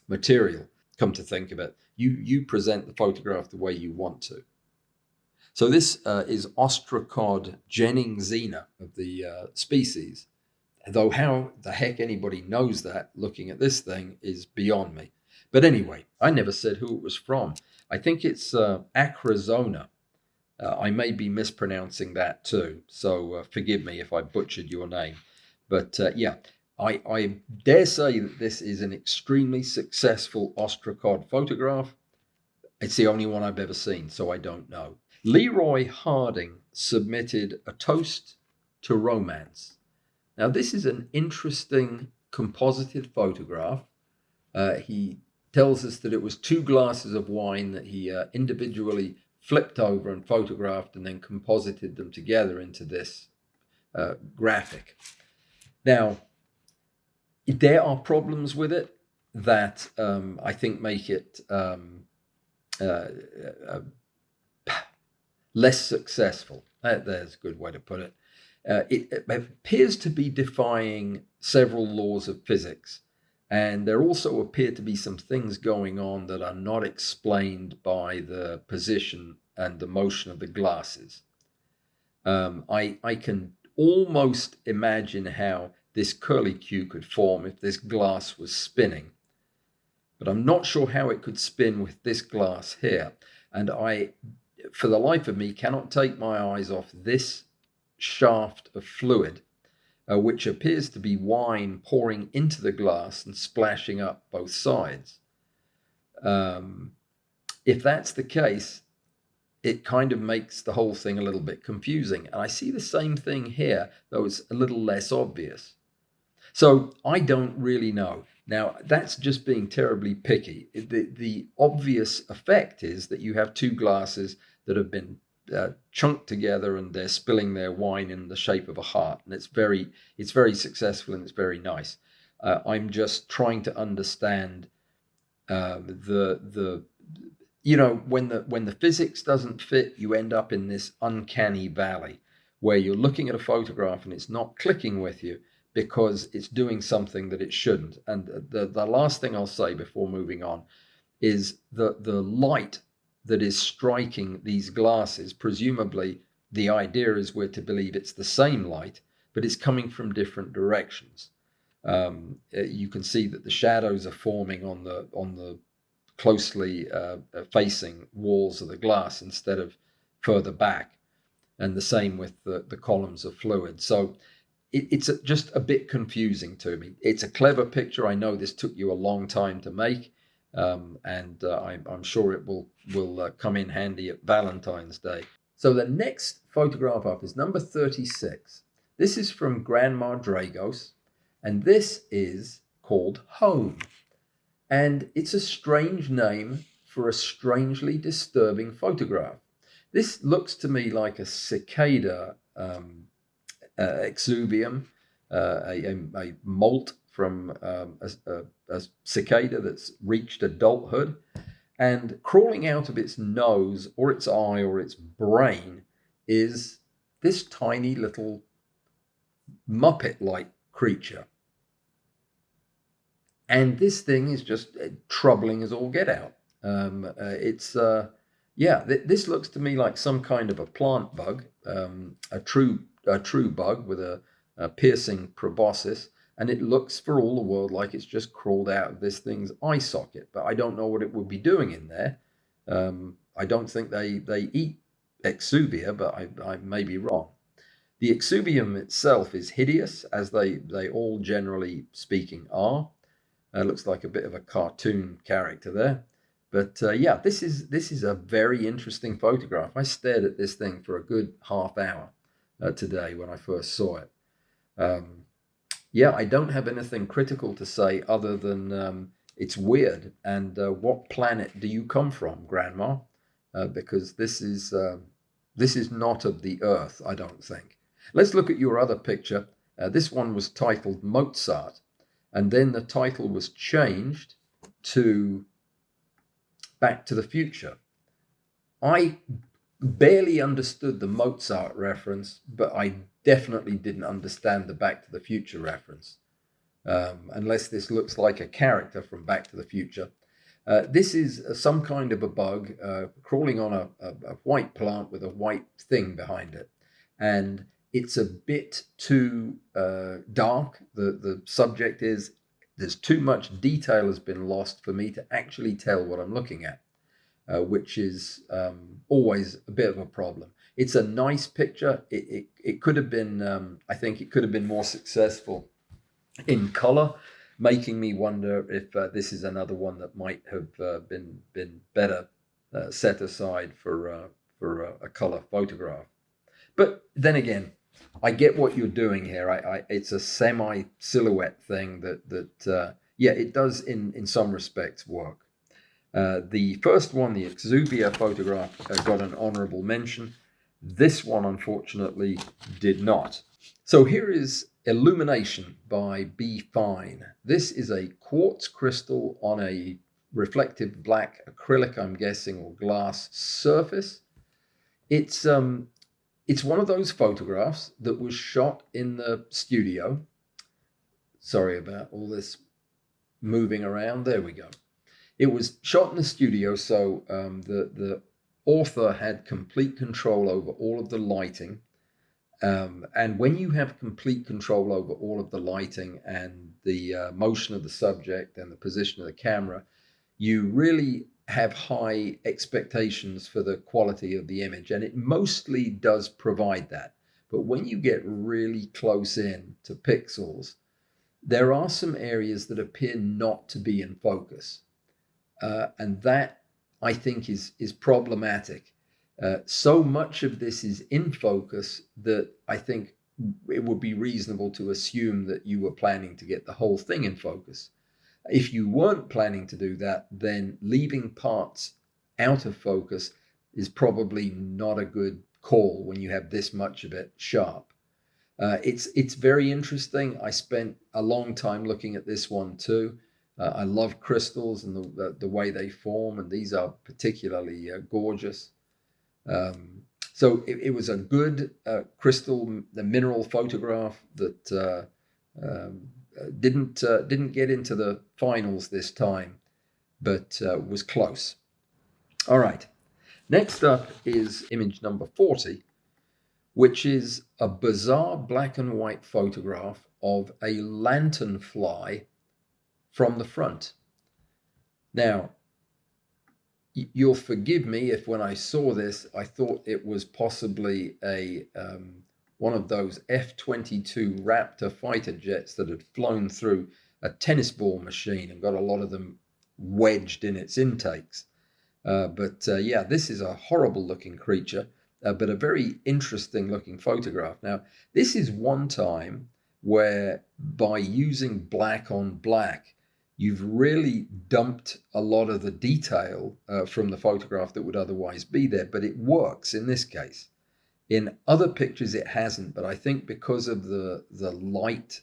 Speaker 1: material. Come to think of it, you present the photograph the way you want to. So this is ostracod jenningsina of the species, though how the heck anybody knows that looking at this thing is beyond me. But anyway, I never said who it was from. I think it's Acrazona. I may be mispronouncing that too, so forgive me if I butchered your name. But yeah, I dare say that this is an extremely successful ostracod photograph. It's the only one I've ever seen, so I don't know. Leroy Harding submitted a toast to romance. Now, this is an interesting composited photograph. He tells us that it was 2 glasses of wine that he individually flipped over and photographed and then composited them together into this graphic. Now, there are problems with it that I think make it less successful. There's a good way to put it. It appears to be defying several laws of physics. And there also appear to be some things going on that are not explained by the position and the motion of the glasses. I can almost imagine how this curlicue could form if this glass was spinning. But I'm not sure how it could spin with this glass here. And I, for the life of me, cannot take my eyes off this shaft of fluid, which appears to be wine pouring into the glass and splashing up both sides. If that's the case, it kind of makes the whole thing a little bit confusing. And I see the same thing here, though it's a little less obvious. So I don't really know. Now, that's just being terribly picky. The obvious effect is that you have 2 glasses that have been chunked together and they're spilling their wine in the shape of a heart, and it's very successful and it's very nice. I'm just trying to understand the when the physics doesn't fit, you end up in this uncanny valley where you're looking at a photograph and it's not clicking with you because it's doing something that it shouldn't. And the last thing I'll say before moving on is the light that is striking these glasses. Presumably the idea is we're to believe it's the same light, but it's coming from different directions. You can see that the shadows are forming on the closely facing walls of the glass instead of further back, and the same with the columns of fluid. So it's just a bit confusing to me. It's a clever picture. I know this took you a long time to make, and I'm sure it will come in handy at Valentine's Day. So the next photograph up is number 36. This is from Grandma Dragos, and this is called Home. And it's a strange name for a strangely disturbing photograph. This looks to me like a cicada exuvium, a molt from a cicada that's reached adulthood, and crawling out of its nose or its eye or its brain is this tiny little Muppet-like creature. And this thing is just troubling as all get out. This looks to me like some kind of a plant bug, a true bug with a piercing proboscis, and it looks for all the world like it's just crawled out of this thing's eye socket. But I don't know what it would be doing in there. I don't think they eat exuvia, but I may be wrong. The exuvium itself is hideous, as they all generally speaking are. Looks like a bit of a cartoon character there. But this is a very interesting photograph. I stared at this thing for a good half hour today when I first saw it. I don't have anything critical to say other than it's weird. And what planet do you come from, Grandma? Because this is not of the Earth, I don't think. Let's look at your other picture. This one was titled Mozart, and then the title was changed to Back to the Future. I barely understood the Mozart reference, but I definitely didn't understand the Back to the Future reference, unless this looks like a character from Back to the Future. This is some kind of a bug crawling on a white plant with a white thing behind it. And it's a bit too dark. The subject is, there's too much detail has been lost for me to actually tell what I'm looking at, which is always a bit of a problem. It's a nice picture. It could have been, I think it could have been more successful in color, making me wonder if this is another one that might have been better set aside for a color photograph. But then again, I get what you're doing here. It's a semi-silhouette thing that it does in some respects work. The first one, the exuvia photograph, got an honorable mention. This one, unfortunately, did not. So here is Illumination by B. Fine. This is a quartz crystal on a reflective black acrylic, I'm guessing, or glass surface. It's one of those photographs that was shot in the studio. Sorry about all this moving around. There we go. It was shot in the studio, so the author had complete control over all of the lighting. And when you have complete control over all of the lighting and the motion of the subject and the position of the camera, you really have high expectations for the quality of the image, and it mostly does provide that. But when you get really close in to pixels, there are some areas that appear not to be in focus, and that, I think, is problematic. So much of this is in focus that I think it would be reasonable to assume that you were planning to get the whole thing in focus. If you weren't planning to do that, then leaving parts out of focus is probably not a good call when you have this much of it sharp. It's very interesting. I spent a long time looking at this one too. I love crystals and the way they form, and these are particularly gorgeous. So it was a good crystal, the mineral photograph that didn't get into the finals this time, but was close. All right. Next up is image number 40, which is a bizarre black and white photograph of a lanternfly from the front. Now, you'll forgive me if when I saw this, I thought it was possibly a one of those F-22 Raptor fighter jets that had flown through a tennis ball machine and got a lot of them wedged in its intakes. But this is a horrible looking creature, but a very interesting looking photograph. Now, this is one time where by using black on black, you've really dumped a lot of the detail from the photograph that would otherwise be there, but it works in this case. In other pictures it hasn't, but I think because of the light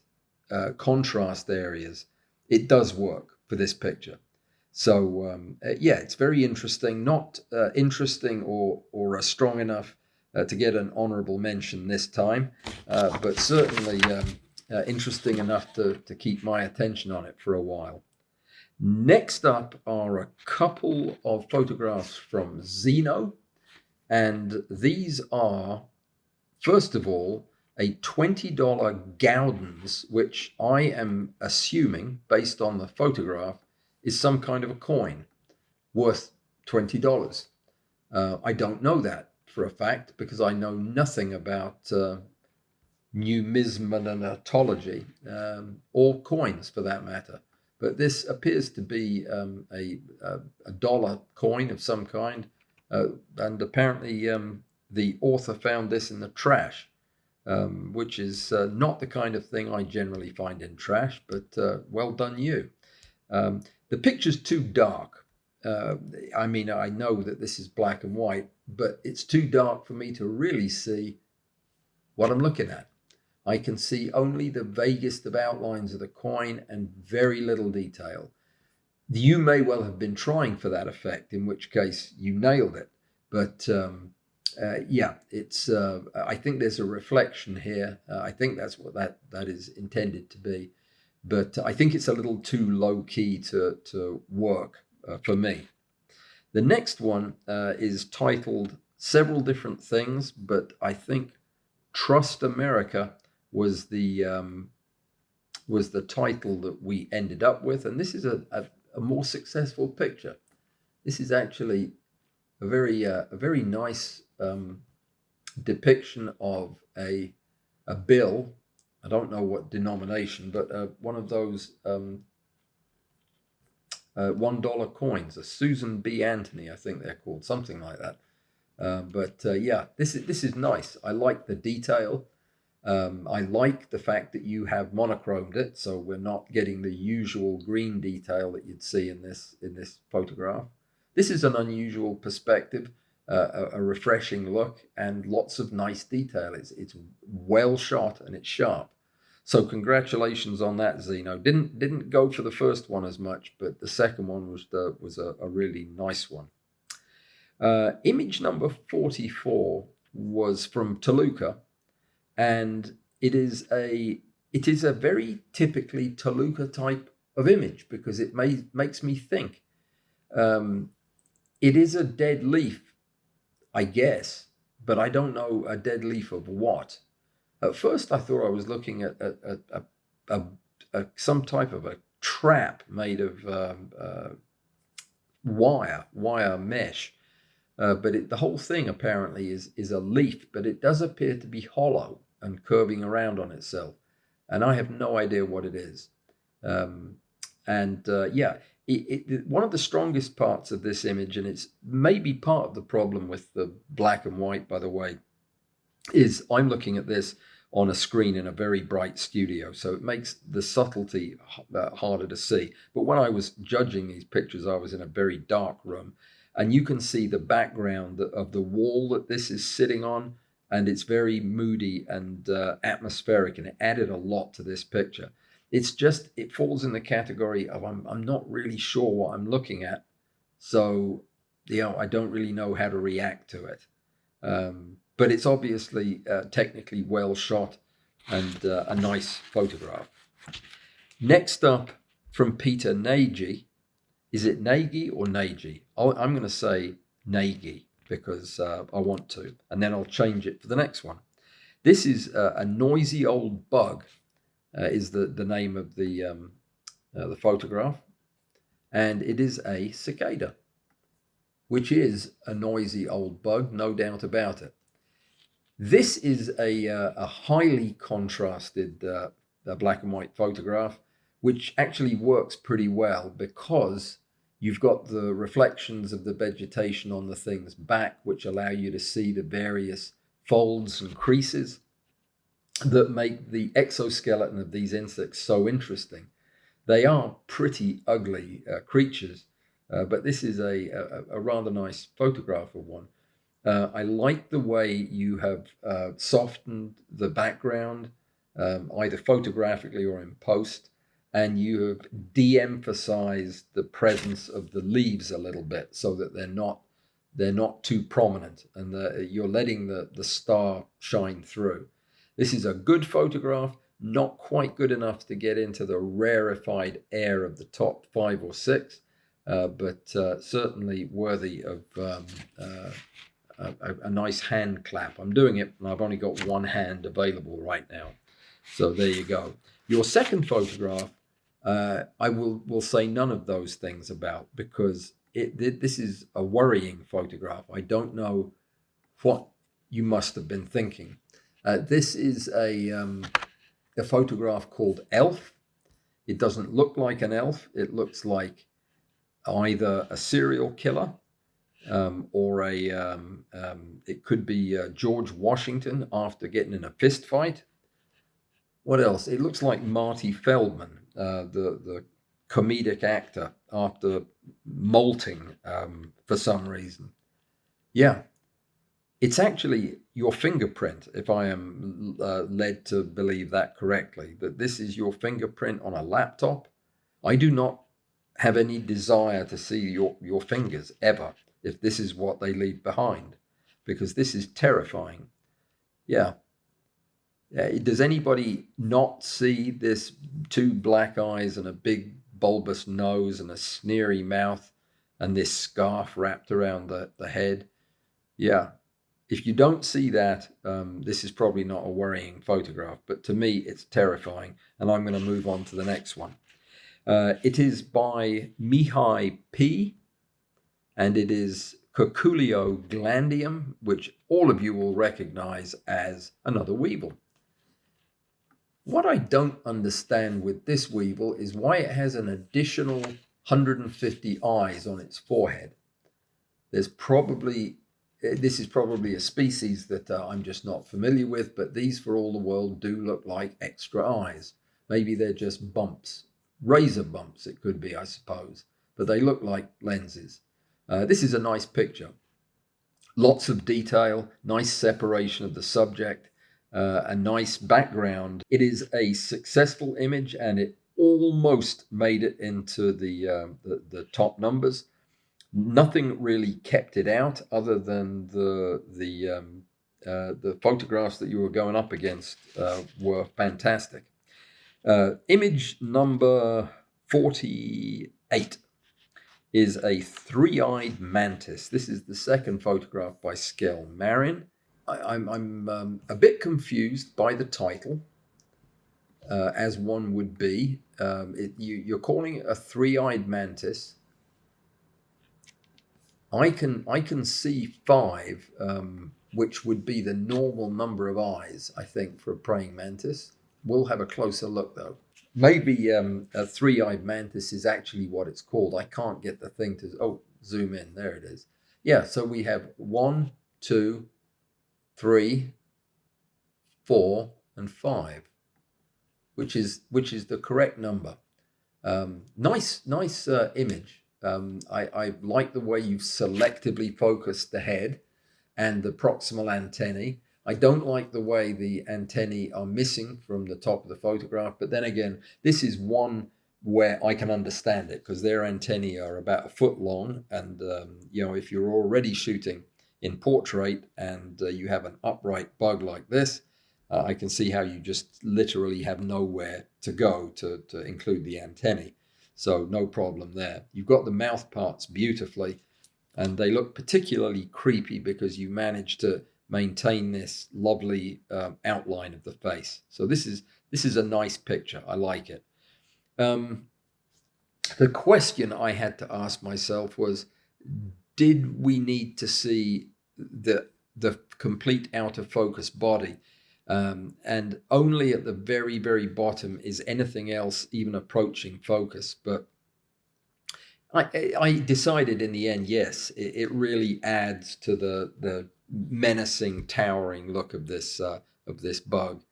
Speaker 1: contrast areas, it does work for this picture. So yeah, it's very interesting. Not interesting or strong enough to get an honorable mention this time, but certainly interesting enough to keep my attention on it for a while. Next up are a couple of photographs from Zeno, and these are, first of all, a $20 Gowden's, which I am assuming, based on the photograph, is some kind of a coin worth $20. I don't know that for a fact because I know nothing about numismatology or coins for that matter. But this appears to be a dollar coin of some kind, and apparently the author found this in the trash, which is not the kind of thing I generally find in trash, but well done you. The picture's too dark. I mean, I know that this is black and white, but it's too dark for me to really see what I'm looking at. I can see only the vaguest of outlines of the coin and very little detail. You may well have been trying for that effect, in which case you nailed it. But yeah, it's. I think there's a reflection here. I think that's what that is intended to be. But I think it's a little too low key to work for me. The next one is titled several different things, but I think Trust America was the title that we ended up with, and this is a more successful picture. This is actually a very nice depiction of a bill. I don't know what denomination, but one of those $1 coins, a Susan B. Anthony, I think they're called, something like that. But yeah, this is nice. I like the detail. I like the fact that you have monochromed it, so we're not getting the usual green detail that you'd see in this photograph. This is an unusual perspective, a refreshing look, and lots of nice detail. It's well shot and it's sharp. So congratulations on that, Zeno. Didn't go for the first one as much, but the second one was a really nice one. Image number 44 was from Toluca, and it is a very typically Toluca type of image because it makes me think. It is a dead leaf, I guess, but I don't know a dead leaf of what. At first, I thought I was looking at some type of a trap made of wire mesh. But the whole thing apparently is a leaf, but it does appear to be hollow and curving around on itself. And I have no idea what it is. Yeah, one of the strongest parts of this image, and it's maybe part of the problem with the black and white, by the way, is I'm looking at this on a screen in a very bright studio, so it makes the subtlety harder to see. But when I was judging these pictures, I was in a very dark room, and you can see the background of the wall that this is sitting on, and it's very moody and atmospheric, and it added a lot to this picture. It's just, it falls in the category of I'm not really sure what I'm looking at, so I don't really know how to react to it. But it's obviously technically well shot and a nice photograph. Next up from Peter Nagy. Is it Nagy or Nagy? I'm going to say Nagy because I want to, and then I'll change it for the next one. This is a noisy old bug, is the name of the photograph, and it is a cicada, which is a noisy old bug, no doubt about it. This is a highly contrasted black and white photograph, which actually works pretty well because you've got the reflections of the vegetation on the thing's back, which allow you to see the various folds and creases that make the exoskeleton of these insects so interesting. They are pretty ugly creatures, but this is a rather nice photograph of one. I like the way you have softened the background, either photographically or in post, and you have de-emphasized the presence of the leaves a little bit so that they're not too prominent, and you're letting the star shine through. This is a good photograph, not quite good enough to get into the rarefied air of the top 5 or 6, but certainly worthy of a nice hand clap. I'm doing it, and I've only got one hand available right now. So there you go. Your second photograph, I will say none of those things about, because this is a worrying photograph. I don't know what you must have been thinking. This is a photograph called Elf. It doesn't look like an elf. It looks like either a serial killer, or it could be George Washington after getting in a fist fight. What else? It looks like Marty Feldman, the comedic actor, after molting for some reason. Yeah, it's actually your fingerprint, if I am led to believe that correctly, that this is your fingerprint on a laptop. I do not have any desire to see your fingers ever, if this is what they leave behind, because this is terrifying. Yeah. Does anybody not see this 2 black eyes and a big bulbous nose and a sneery mouth and this scarf wrapped around the head? Yeah. If you don't see that, this is probably not a worrying photograph, but to me, it's terrifying. And I'm going to move on to the next one. It is by Mihai P, and it is Coculio glandium, which all of you will recognize as another weevil. What I don't understand with this weevil is why it has an additional 150 eyes on its forehead. This is probably a species that I'm just not familiar with, but these, for all the world, do look like extra eyes. Maybe they're just bumps, razor bumps it could be, I suppose, but they look like lenses. This is a nice picture. Lots of detail, nice separation of the subject, a nice background. It is a successful image, and it almost made it into the top numbers. Nothing really kept it out other than the photographs that you were going up against were fantastic. Image number 48 is a 3-eyed mantis. This is the second photograph by Skell Marin. I'm a bit confused by the title, as one would be. You're calling it a 3-eyed mantis. I can see 5, which would be the normal number of eyes, I think, for a praying mantis. We'll have a closer look, though. Maybe a 3-eyed mantis is actually what it's called. I can't get the thing to zoom in. There it is. Yeah, so we have 1, 2, 3, 4, and 5, which is the correct number. Nice image. I like the way you've selectively focused the head and the proximal antennae. I don't like the way the antennae are missing from the top of the photograph, but then again, this is one where I can understand it, because their antennae are about 1 foot long, and if you're already shooting in portrait and you have an upright bug like this, I can see how you just literally have nowhere to go to include the antennae. So no problem there. You've got the mouth parts beautifully, and they look particularly creepy because you managed to maintain this lovely outline of the face. So this is a nice picture. I like it. The question I had to ask myself was, did we need to see the complete out of focus body? And only at the very, very bottom is anything else even approaching focus. But I decided in the end, yes, it really adds to the menacing, towering look of this bug.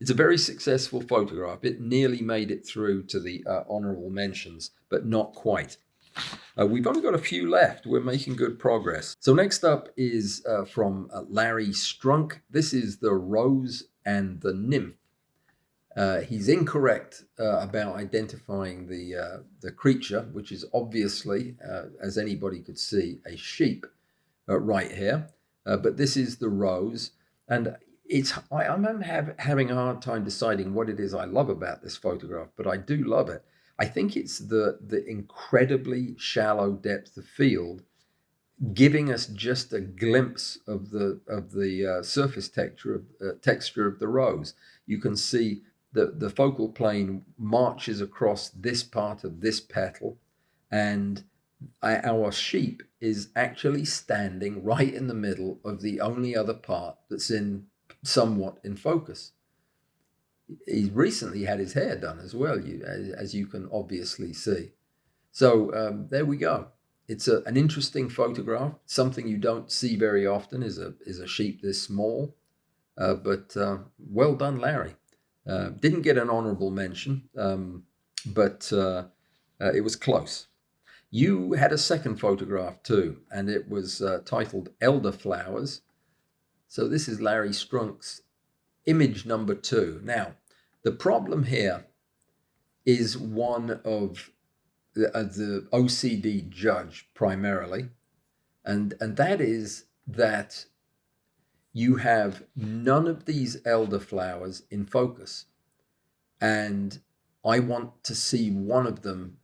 Speaker 1: It's a very successful photograph. It nearly made it through to the honorable mentions, but not quite. We've only got a few left. We're making good progress. So next up is from Larry Strunk. This is the rose and the nymph. He's incorrect about identifying the creature, which is obviously, as anybody could see, a sheep right here. But this is the rose, and I'm having a hard time deciding what it is I love about this photograph, but I do love it. I think it's the incredibly shallow depth of field, giving us just a glimpse of the surface texture of the rose. You can see the focal plane marches across this part of this petal, and our sheep is actually standing right in the middle of the only other part that's somewhat in focus. He's recently had his hair done as well, as you can obviously see. So there we go. It's an interesting photograph. Something you don't see very often is a sheep this small. But well done, Larry. Didn't get an honorable mention, but it was close. You had a second photograph too, and it was titled Elderflowers. So this is Larry Strunk's image number 2. Now, the problem here is one of the OCD judge primarily, and that is that you have none of these elderflowers in focus, and I want to see one of them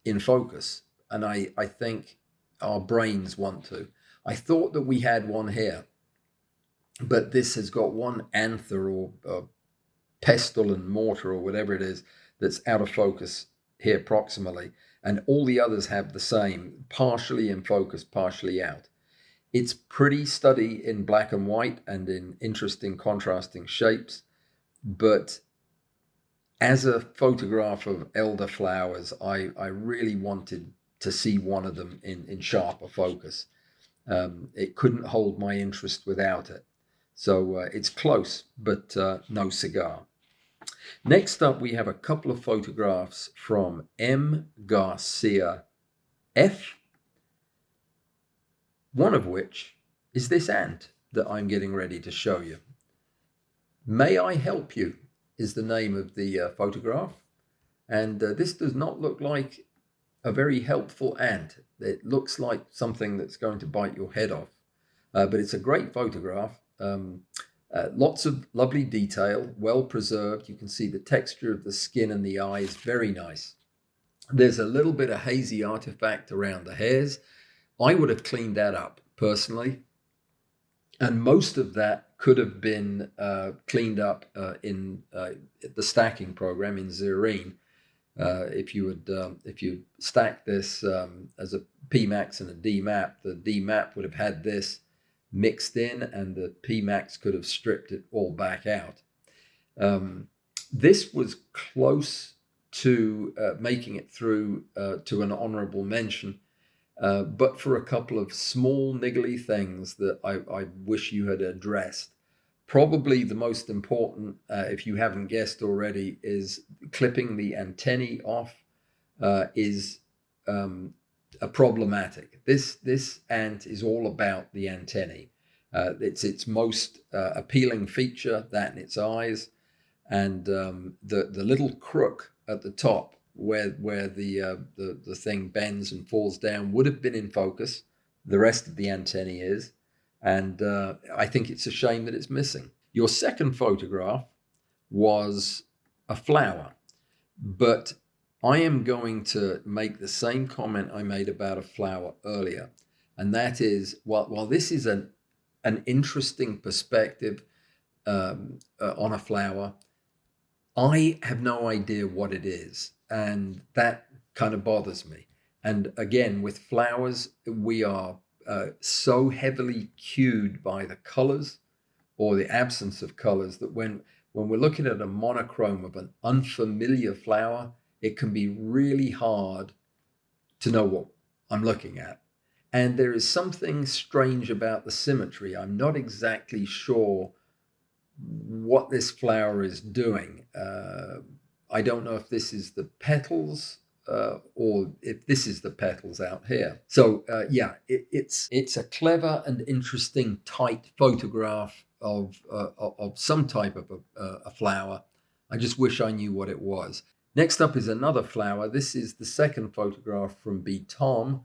Speaker 1: in focus, and I think our brains want to. I thought that we had one here, but this has got one anther or pestle and mortar or whatever it is that's out of focus here proximally, and all the others have the same, partially in focus, partially out. It's pretty study in black and white and in interesting contrasting shapes, but as a photograph of elderflowers, I really wanted to see one of them in sharper focus. It couldn't hold my interest without it. So it's close, but no cigar. Next up, we have a couple of photographs from M. Garcia F., one of which is this ant that I'm getting ready to show you. May I Help You is the name of the photograph, and this does not look like a very helpful ant. It looks like something that's going to bite your head off, but it's a great photograph. Lots of lovely detail, well preserved. You can see the texture of the skin and the eyes, very nice. There's a little bit of hazy artifact around the hairs. I would have cleaned that up personally, and most of that could have been cleaned up in the stacking program in Zerine. If you stack this as a PMax and a DMAP, the DMAP would have had this mixed in, and the PMax could have stripped it all back out. This was close to making it through to an honorable mention, but for a couple of small niggly things that I wish you had addressed. Probably the most important, if you haven't guessed already, is clipping the antennae off is problematic. This ant is all about the antennae. It's its most appealing feature, that and its eyes, and the little crook at the top where the thing bends and falls down would have been in focus. The rest of the antennae is, and I think it's a shame that it's missing. Your second photograph was a flower, but I am going to make the same comment I made about a flower earlier, and that is, while this is an interesting perspective on a flower, I have no idea what it is, and that kind of bothers me. And again, with flowers, we are so heavily cued by the colors or the absence of colors that when we're looking at a monochrome of an unfamiliar flower, it can be really hard to know what I'm looking at. And there is something strange about the symmetry. I'm not exactly sure what this flower is doing. I don't know if this is the petals or if this is the petals out here. So yeah, it's a clever and interesting tight photograph of some type of a flower. I just wish I knew what it was. Next up is another flower. This is the second photograph from Pzoom.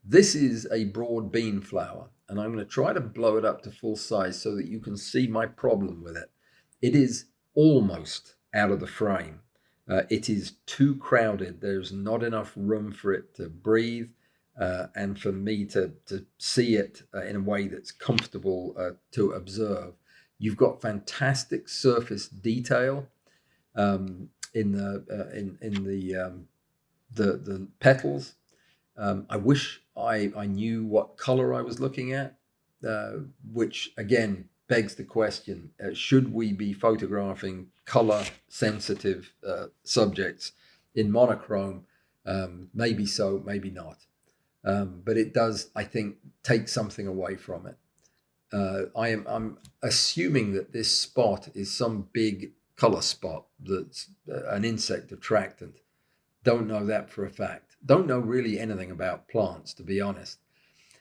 Speaker 1: This is a broad bean flower, and I'm going to try to blow it up to full size so that you can see my problem with it. It is almost out of the frame. It is too crowded. There's not enough room for it to breathe and for me to see it in a way that's comfortable to observe. You've got fantastic surface detail in the petals. I wish I knew what color I was looking at, which again begs the question, should we be photographing color sensitive subjects in monochrome? Maybe so, maybe not. But it does, I think, take something away from it. I'm assuming that this spot is some big color spot that's an insect attractant. Don't know that for a fact. Don't know really anything about plants, to be honest.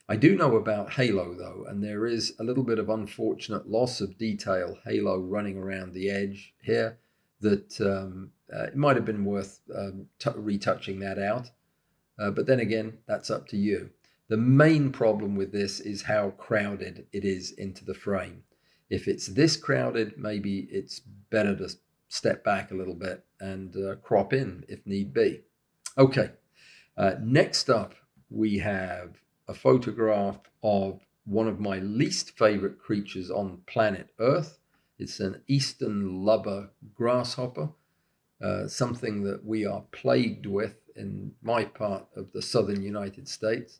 Speaker 1: I do know about halo, though, and there is a little bit of unfortunate loss of detail halo running around the edge here that it might have been worth retouching that out. But then again, that's up to you. The main problem with this is how crowded it is into the frame. If it's this crowded, maybe it's better to step back a little bit and crop in if need be. Okay, next up we have a photograph of one of my least favorite creatures on planet Earth. It's an eastern lubber grasshopper, something that we are plagued with in my part of the southern United States.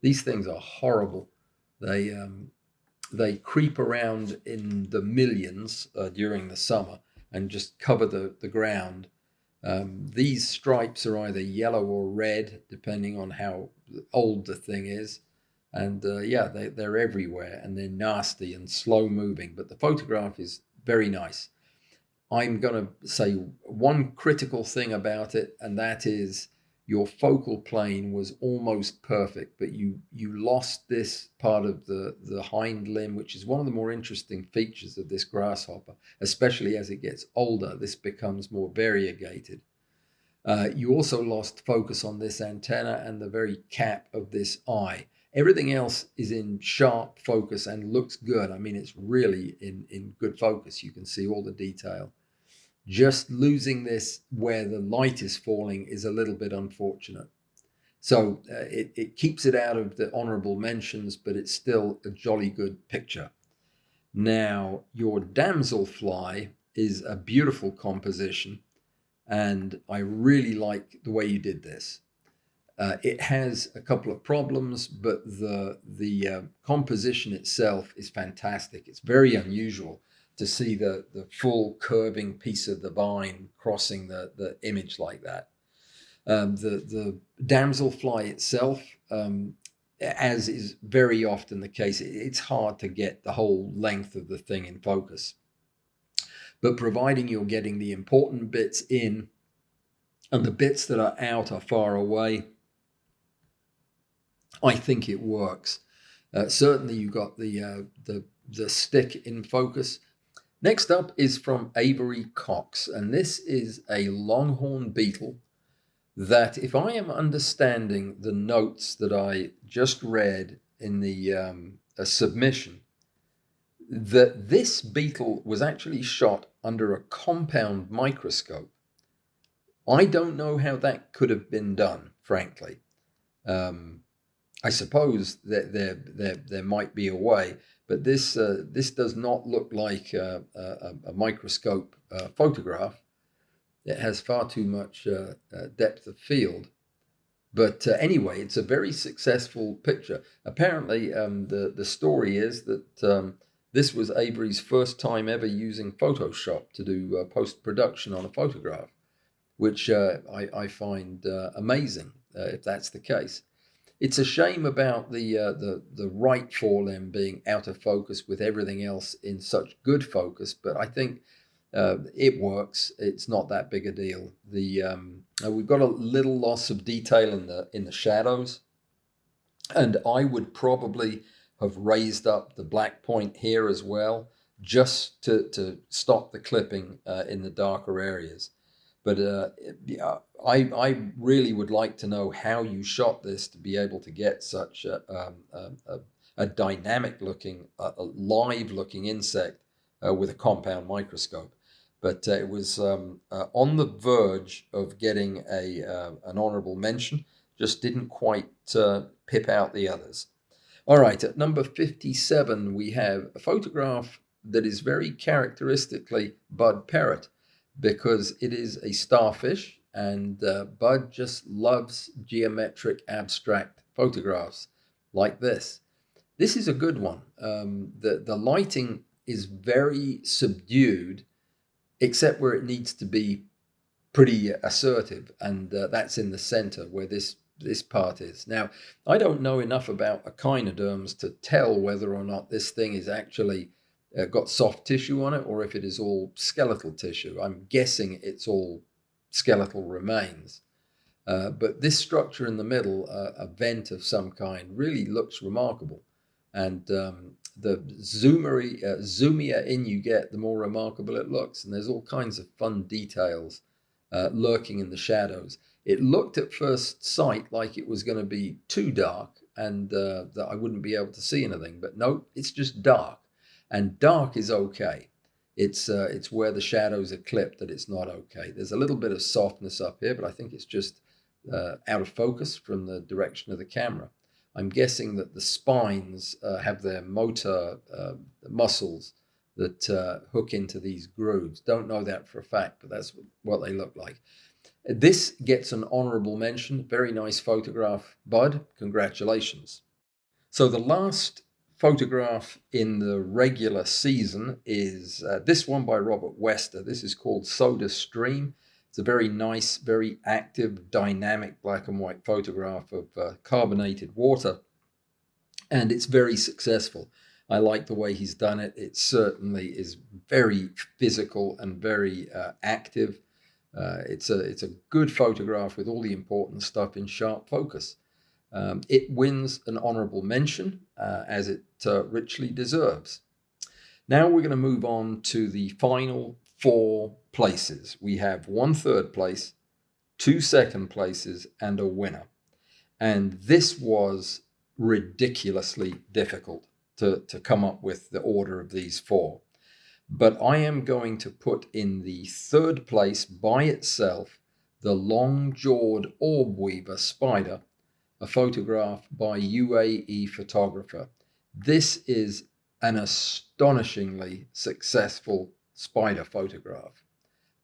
Speaker 1: These things are horrible. They creep around in the millions during the summer and just cover the ground. These stripes are either yellow or red, depending on how old the thing is. And yeah, they're everywhere, and they're nasty and slow moving, but the photograph is very nice. I'm going to say one critical thing about it, and that is your focal plane was almost perfect, but you lost this part of the hind limb, which is one of the more interesting features of this grasshopper, especially as it gets older. This becomes more variegated. You also lost focus on this antenna and the very cap of this eye. Everything else is in sharp focus and looks good. I mean, it's really in good focus. You can see all the detail. Just losing this where the light is falling is a little bit unfortunate. So it keeps it out of the honorable mentions, but it's still a jolly good picture. Now, your damselfly is a beautiful composition, and I really like the way you did this. It has a couple of problems, but the composition itself is fantastic. It's very unusual to see the full curving piece of the vine crossing the image like that. The damselfly itself, as is very often the case, it's hard to get the whole length of the thing in focus. But providing you're getting the important bits in and the bits that are out are far away, I think it works. Certainly you got the stick in focus. Next up is from Avery Cox, and this is a longhorn beetle that, if I am understanding the notes that I just read in the submission, that this beetle was actually shot under a compound microscope. I don't know how that could have been done, frankly. I suppose that there might be a way, but this does not look like a microscope photograph. It has far too much depth of field. But anyway, it's a very successful picture. Apparently, the story is that this was Avery's first time ever using Photoshop to do post-production on a photograph, which I find amazing, if that's the case. It's a shame about the right forelimb being out of focus with everything else in such good focus, but I think it works. It's not that big a deal. We've got a little loss of detail in the shadows, and I would probably have raised up the black point here as well, just to stop the clipping in the darker areas. But yeah, I really would like to know how you shot this to be able to get such a dynamic looking, a live looking insect with a compound microscope. But it was on the verge of getting an honorable mention, just didn't quite pip out the others. All right, at number 57, we have a photograph that is very characteristically Bud Parrot, because it is a starfish, and Bud just loves geometric abstract photographs like this. This is a good one. The lighting is very subdued, except where it needs to be pretty assertive, and that's in the center where this part is. Now, I don't know enough about echinoderms to tell whether or not this thing is actually got soft tissue on it, or if it is all skeletal tissue. I'm guessing it's all skeletal remains. But this structure in the middle, a vent of some kind, really looks remarkable. And the zoomier in you get, the more remarkable it looks. And there's all kinds of fun details lurking in the shadows. It looked at first sight like it was going to be too dark and that I wouldn't be able to see anything. But no, it's just dark. And dark is okay. It's where the shadows are clipped that it's not okay. There's a little bit of softness up here, but I think it's just out of focus from the direction of the camera. I'm guessing that the spines have their motor muscles that hook into these grooves. Don't know that for a fact, but that's what they look like. This gets an honorable mention. Very nice photograph, Bud. Congratulations. So the last photograph in the regular season is this one by Robert Wester. This is called Soda Stream. It's a very nice, very active, dynamic black and white photograph of carbonated water, and it's very successful. I like the way he's done it. It certainly is very physical and very active. It's a good photograph with all the important stuff in sharp focus. It wins an honorable mention, as it richly deserves. Now we're going to move on to the final 4 places. We have 1 third place, 2 second places, and a winner. And this was ridiculously difficult to come up with the order of these 4. But I am going to put in the 3rd place by itself the long-jawed orb weaver spider, a photograph by UAE photographer. This is an astonishingly successful spider photograph,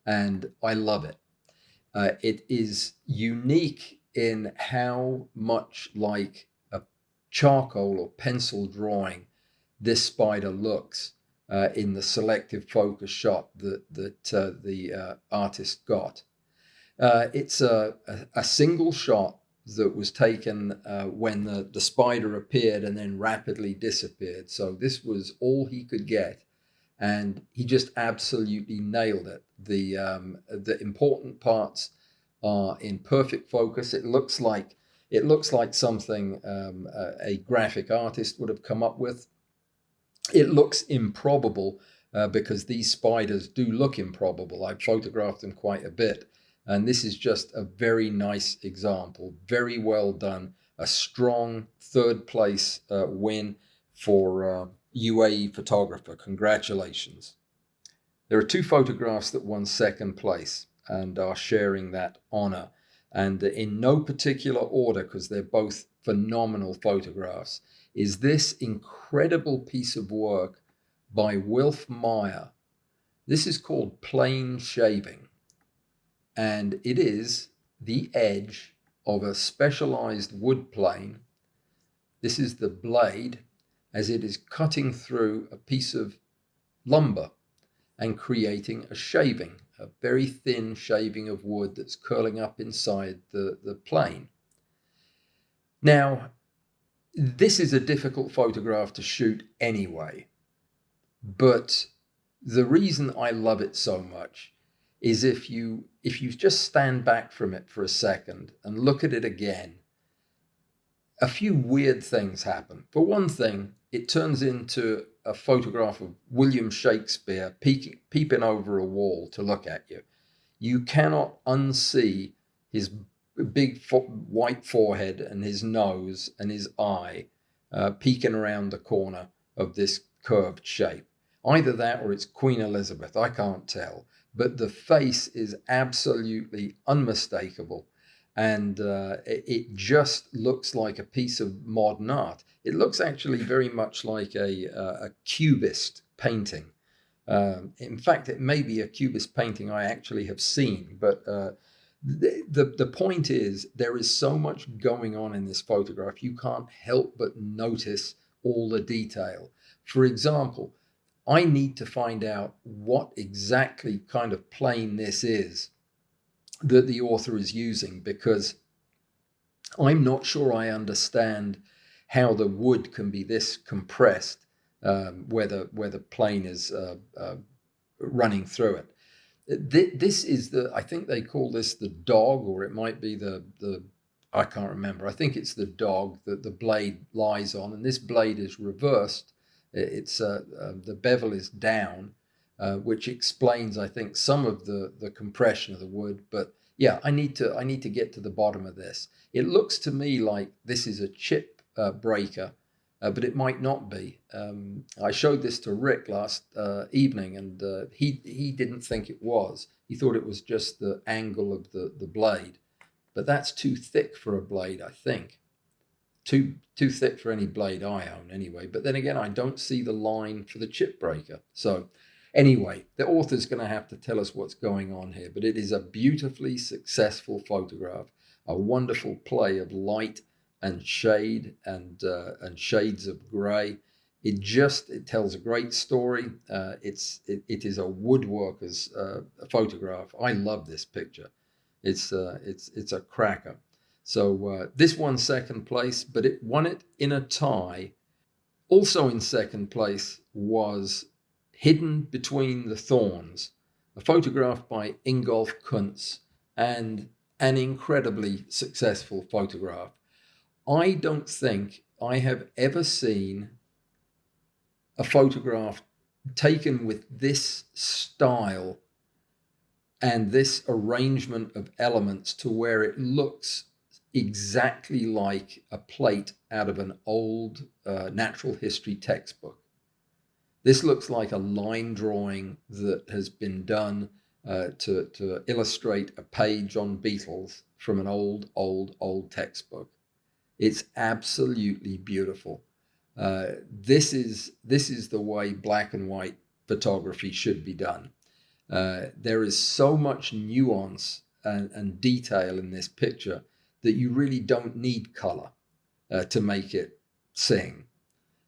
Speaker 1: and I love it. It is unique in how much like a charcoal or pencil drawing this spider looks in the selective focus shot that the artist got. It's a single shot that was taken when the spider appeared and then rapidly disappeared. So this was all he could get, and he just absolutely nailed it. The important parts are in perfect focus. It looks like something a graphic artist would have come up with. It looks improbable because these spiders do look improbable. I've photographed them quite a bit. And this is just a very nice example. Very well done. A strong 3rd place win for UAE photographer. Congratulations. There are 2 photographs that won 2nd place and are sharing that honor. And in no particular order, because they're both phenomenal photographs, is this incredible piece of work by Wilf Meyer. This is called Plane Shaving. And it is the edge of a specialized wood plane. This is the blade as it is cutting through a piece of lumber and creating a shaving, a very thin shaving of wood that's curling up inside the plane. Now, this is a difficult photograph to shoot anyway, but The reason I love it so much is if you just stand back from it for a second and look at it again, a few weird things happen. For one thing, it turns into a photograph of William Shakespeare peeping over a wall to look at you. You cannot unsee his big white forehead and his nose and his eye peeking around the corner of this curved shape. Either that or it's Queen Elizabeth, I can't tell. But the face is absolutely unmistakable. And it just looks like a piece of modern art. It looks actually very much like a cubist painting. In fact, it may be a cubist painting I actually have seen, but the point is there is so much going on in this photograph, you can't help but notice all the detail. For example, I need to find out what exactly kind of plane this is that the author is using, because I'm not sure I understand how the wood can be this compressed where the plane is running through it. This is I think they call this the dog, or it might be the I can't remember. I think it's the dog that the blade lies on, and this blade is reversed. It's the bevel is down, which explains, I think, some of the compression of the wood. But yeah, I need to get to the bottom of this. It looks to me like this is a chip breaker, but it might not be. I showed this to Rick last evening, and he didn't think it was. He thought it was just the angle of the blade, but that's too thick for a blade, I think. Too thick for any blade I own anyway. But then again, I don't see the line for the chip breaker. So anyway, the author's going to have to tell us what's going on here. But it is a beautifully successful photograph, a wonderful play of light and shade and shades of gray. It tells a great story. It is a woodworker's photograph. I love this picture. It's a cracker. So this won second place, but it won it in a tie. Also in second place was Hidden Between the Thorns, a photograph by Ingolf Kuntz, and an incredibly successful photograph. I don't think I have ever seen a photograph taken with this style and this arrangement of elements to where it looks exactly like a plate out of an old natural history textbook. This looks like a line drawing that has been done to illustrate a page on beetles from an old textbook. It's absolutely beautiful. This is the way black and white photography should be done. There is so much nuance and detail in this picture that you really don't need color to make it sing.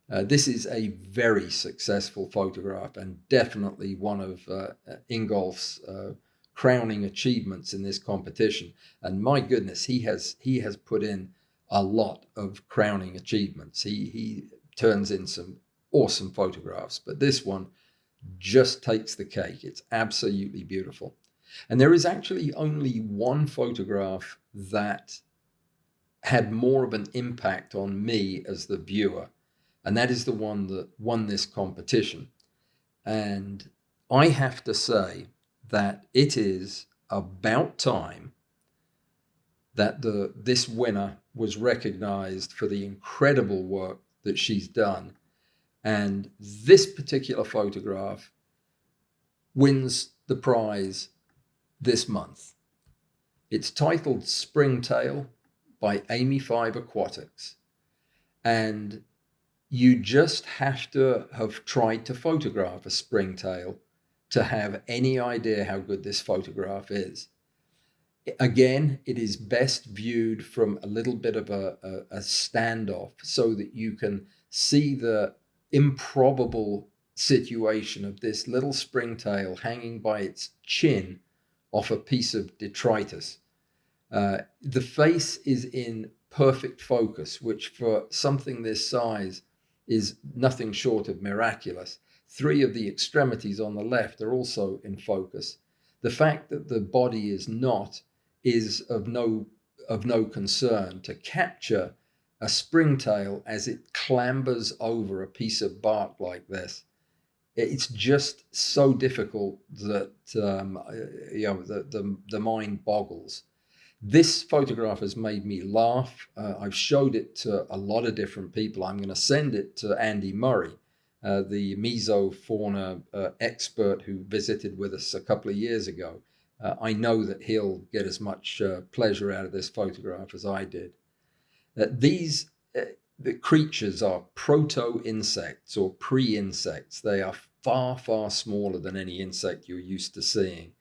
Speaker 1: This is a very successful photograph and definitely one of Ingolf's crowning achievements in this competition. And my goodness, he has put in a lot of crowning achievements. He turns in some awesome photographs, but this one just takes the cake. It's absolutely beautiful. And there is actually only one photograph that had more of an impact on me as the viewer, and that is the one that won this competition. And I have to say that it is about time that this winner was recognized for the incredible work that she's done. And this particular photograph wins the prize this month. It's titled Springtail by Amy 5 Aquatics. And you just have to have tried to photograph a springtail to have any idea how good this photograph is. Again, it is best viewed from a little bit of a standoff so that you can see the improbable situation of this little springtail hanging by its chin off a piece of detritus. The face is in perfect focus, which for something this size is nothing short of miraculous. 3 of the extremities on the left are also in focus. The fact that the body is not is of no concern. To capture a springtail as it clambers over a piece of bark like this, it's just so difficult that the mind boggles. This photograph has made me laugh. I've showed it to a lot of different people. I'm going to send it to Andy Murray, the mesofauna expert who visited with us a couple of years ago. I know that he'll get as much pleasure out of this photograph as I did. These the creatures are proto-insects or pre-insects. They are far, far smaller than any insect you're used to seeing.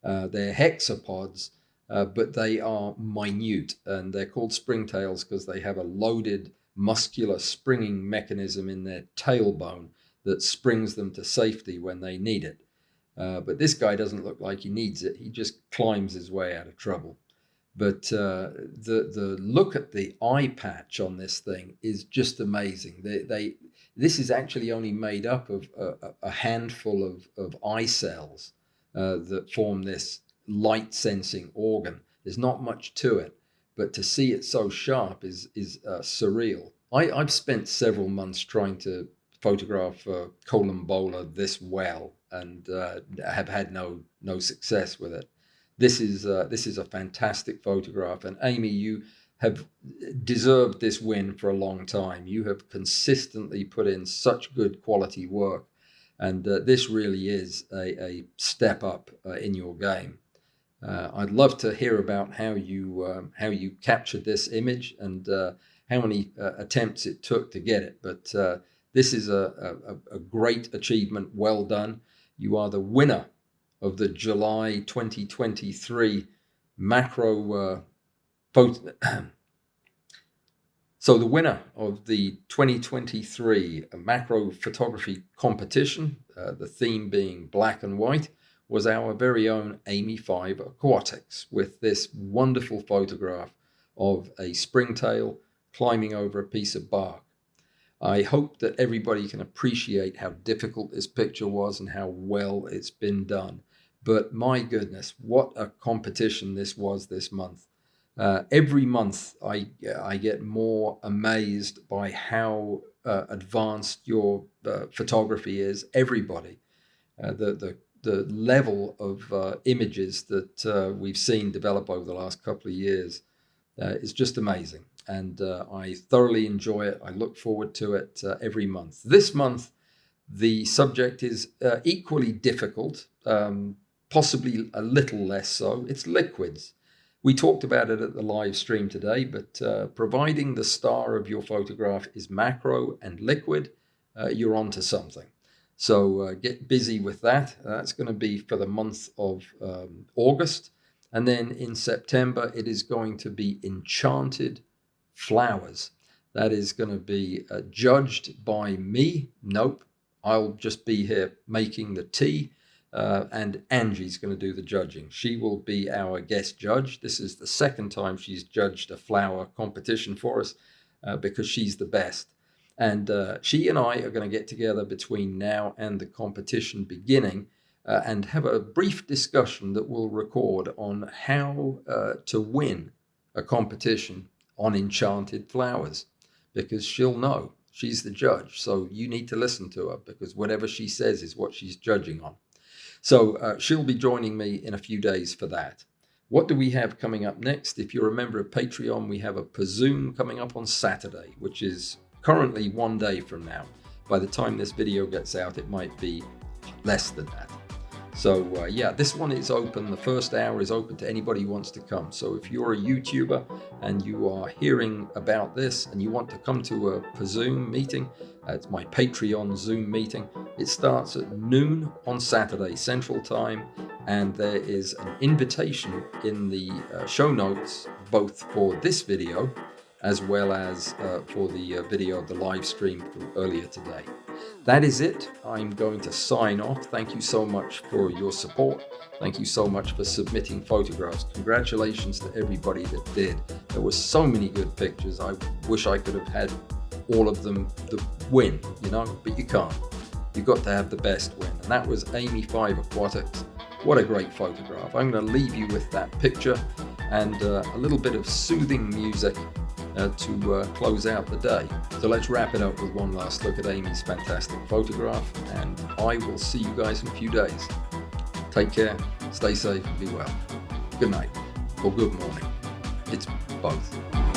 Speaker 1: They're hexapods, but they are minute, and they're called springtails because they have a loaded muscular springing mechanism in their tailbone that springs them to safety when they need it. But this guy doesn't look like he needs it. He just climbs his way out of trouble. But the look at the eye patch on this thing is just amazing. This is actually only made up of a handful of eye cells that form this light sensing organ. There's not much to it, but to see it so sharp is surreal. I've spent several months trying to photograph columbola this well, and have had no success with it. This is a fantastic photograph, and Amy, you have deserved this win for a long time. You have consistently put in such good quality work, and this really is a step up in your game. I'd love to hear about how you captured this image and how many attempts it took to get it. But this is a great achievement. Well done. You are the winner of the July 2023 macro photo. So the winner of the 2023 macro photography competition, the theme being black and white, was our very own Amy 5 Aquatics, with this wonderful photograph of a springtail climbing over a piece of bark. I hope that everybody can appreciate how difficult this picture was and how well it's been done. But my goodness, what a competition this was this month. Every month I get more amazed by how advanced your photography is. Everybody. The level of images that we've seen develop over the last couple of years is just amazing. And I thoroughly enjoy it. I look forward to it every month. This month, the subject is equally difficult, possibly a little less so. It's liquids. We talked about it at the live stream today, but providing the star of your photograph is macro and liquid, you're onto something. So get busy with that. That's going to be for the month of August. And then in September, it is going to be enchanted flowers. That is going to be judged by me. Nope, I'll just be here making the tea. And Angie's going to do the judging. She will be our guest judge. This is the second time she's judged a flower competition for us because she's the best. And she and I are going to get together between now and the competition beginning and have a brief discussion that we'll record on how to win a competition on enchanted flowers, because she'll know. She's the judge. So you need to listen to her, because whatever she says is what she's judging on. So she'll be joining me in a few days for that. What do we have coming up next? If you're a member of Patreon, we have a Pzoom coming up on Saturday, which is currently 1 day from now. By the time this video gets out, it might be less than that. So yeah, this one is open. The first hour is open to anybody who wants to come. So if you're a YouTuber and you are hearing about this and you want to come to a Pzoom meeting, it's my Patreon Zoom meeting. It starts at noon on Saturday Central Time, and there is an invitation in the show notes, both for this video as well as for the video of the live stream from earlier today. That is it. I'm going to sign off. Thank you so much for your support. Thank you so much for submitting photographs. Congratulations to everybody that did. There were so many good pictures. I wish I could have had all of them that win, but you can't. you've got to have the best win. And that was Amy 5 Aquatics. What a great photograph. I'm going to leave you with that picture and a little bit of soothing music to close out the day. So let's wrap it up with one last look at Amy's fantastic photograph, and I will see you guys in a few days. Take care, stay safe, and be well. Good night, or good morning. It's both.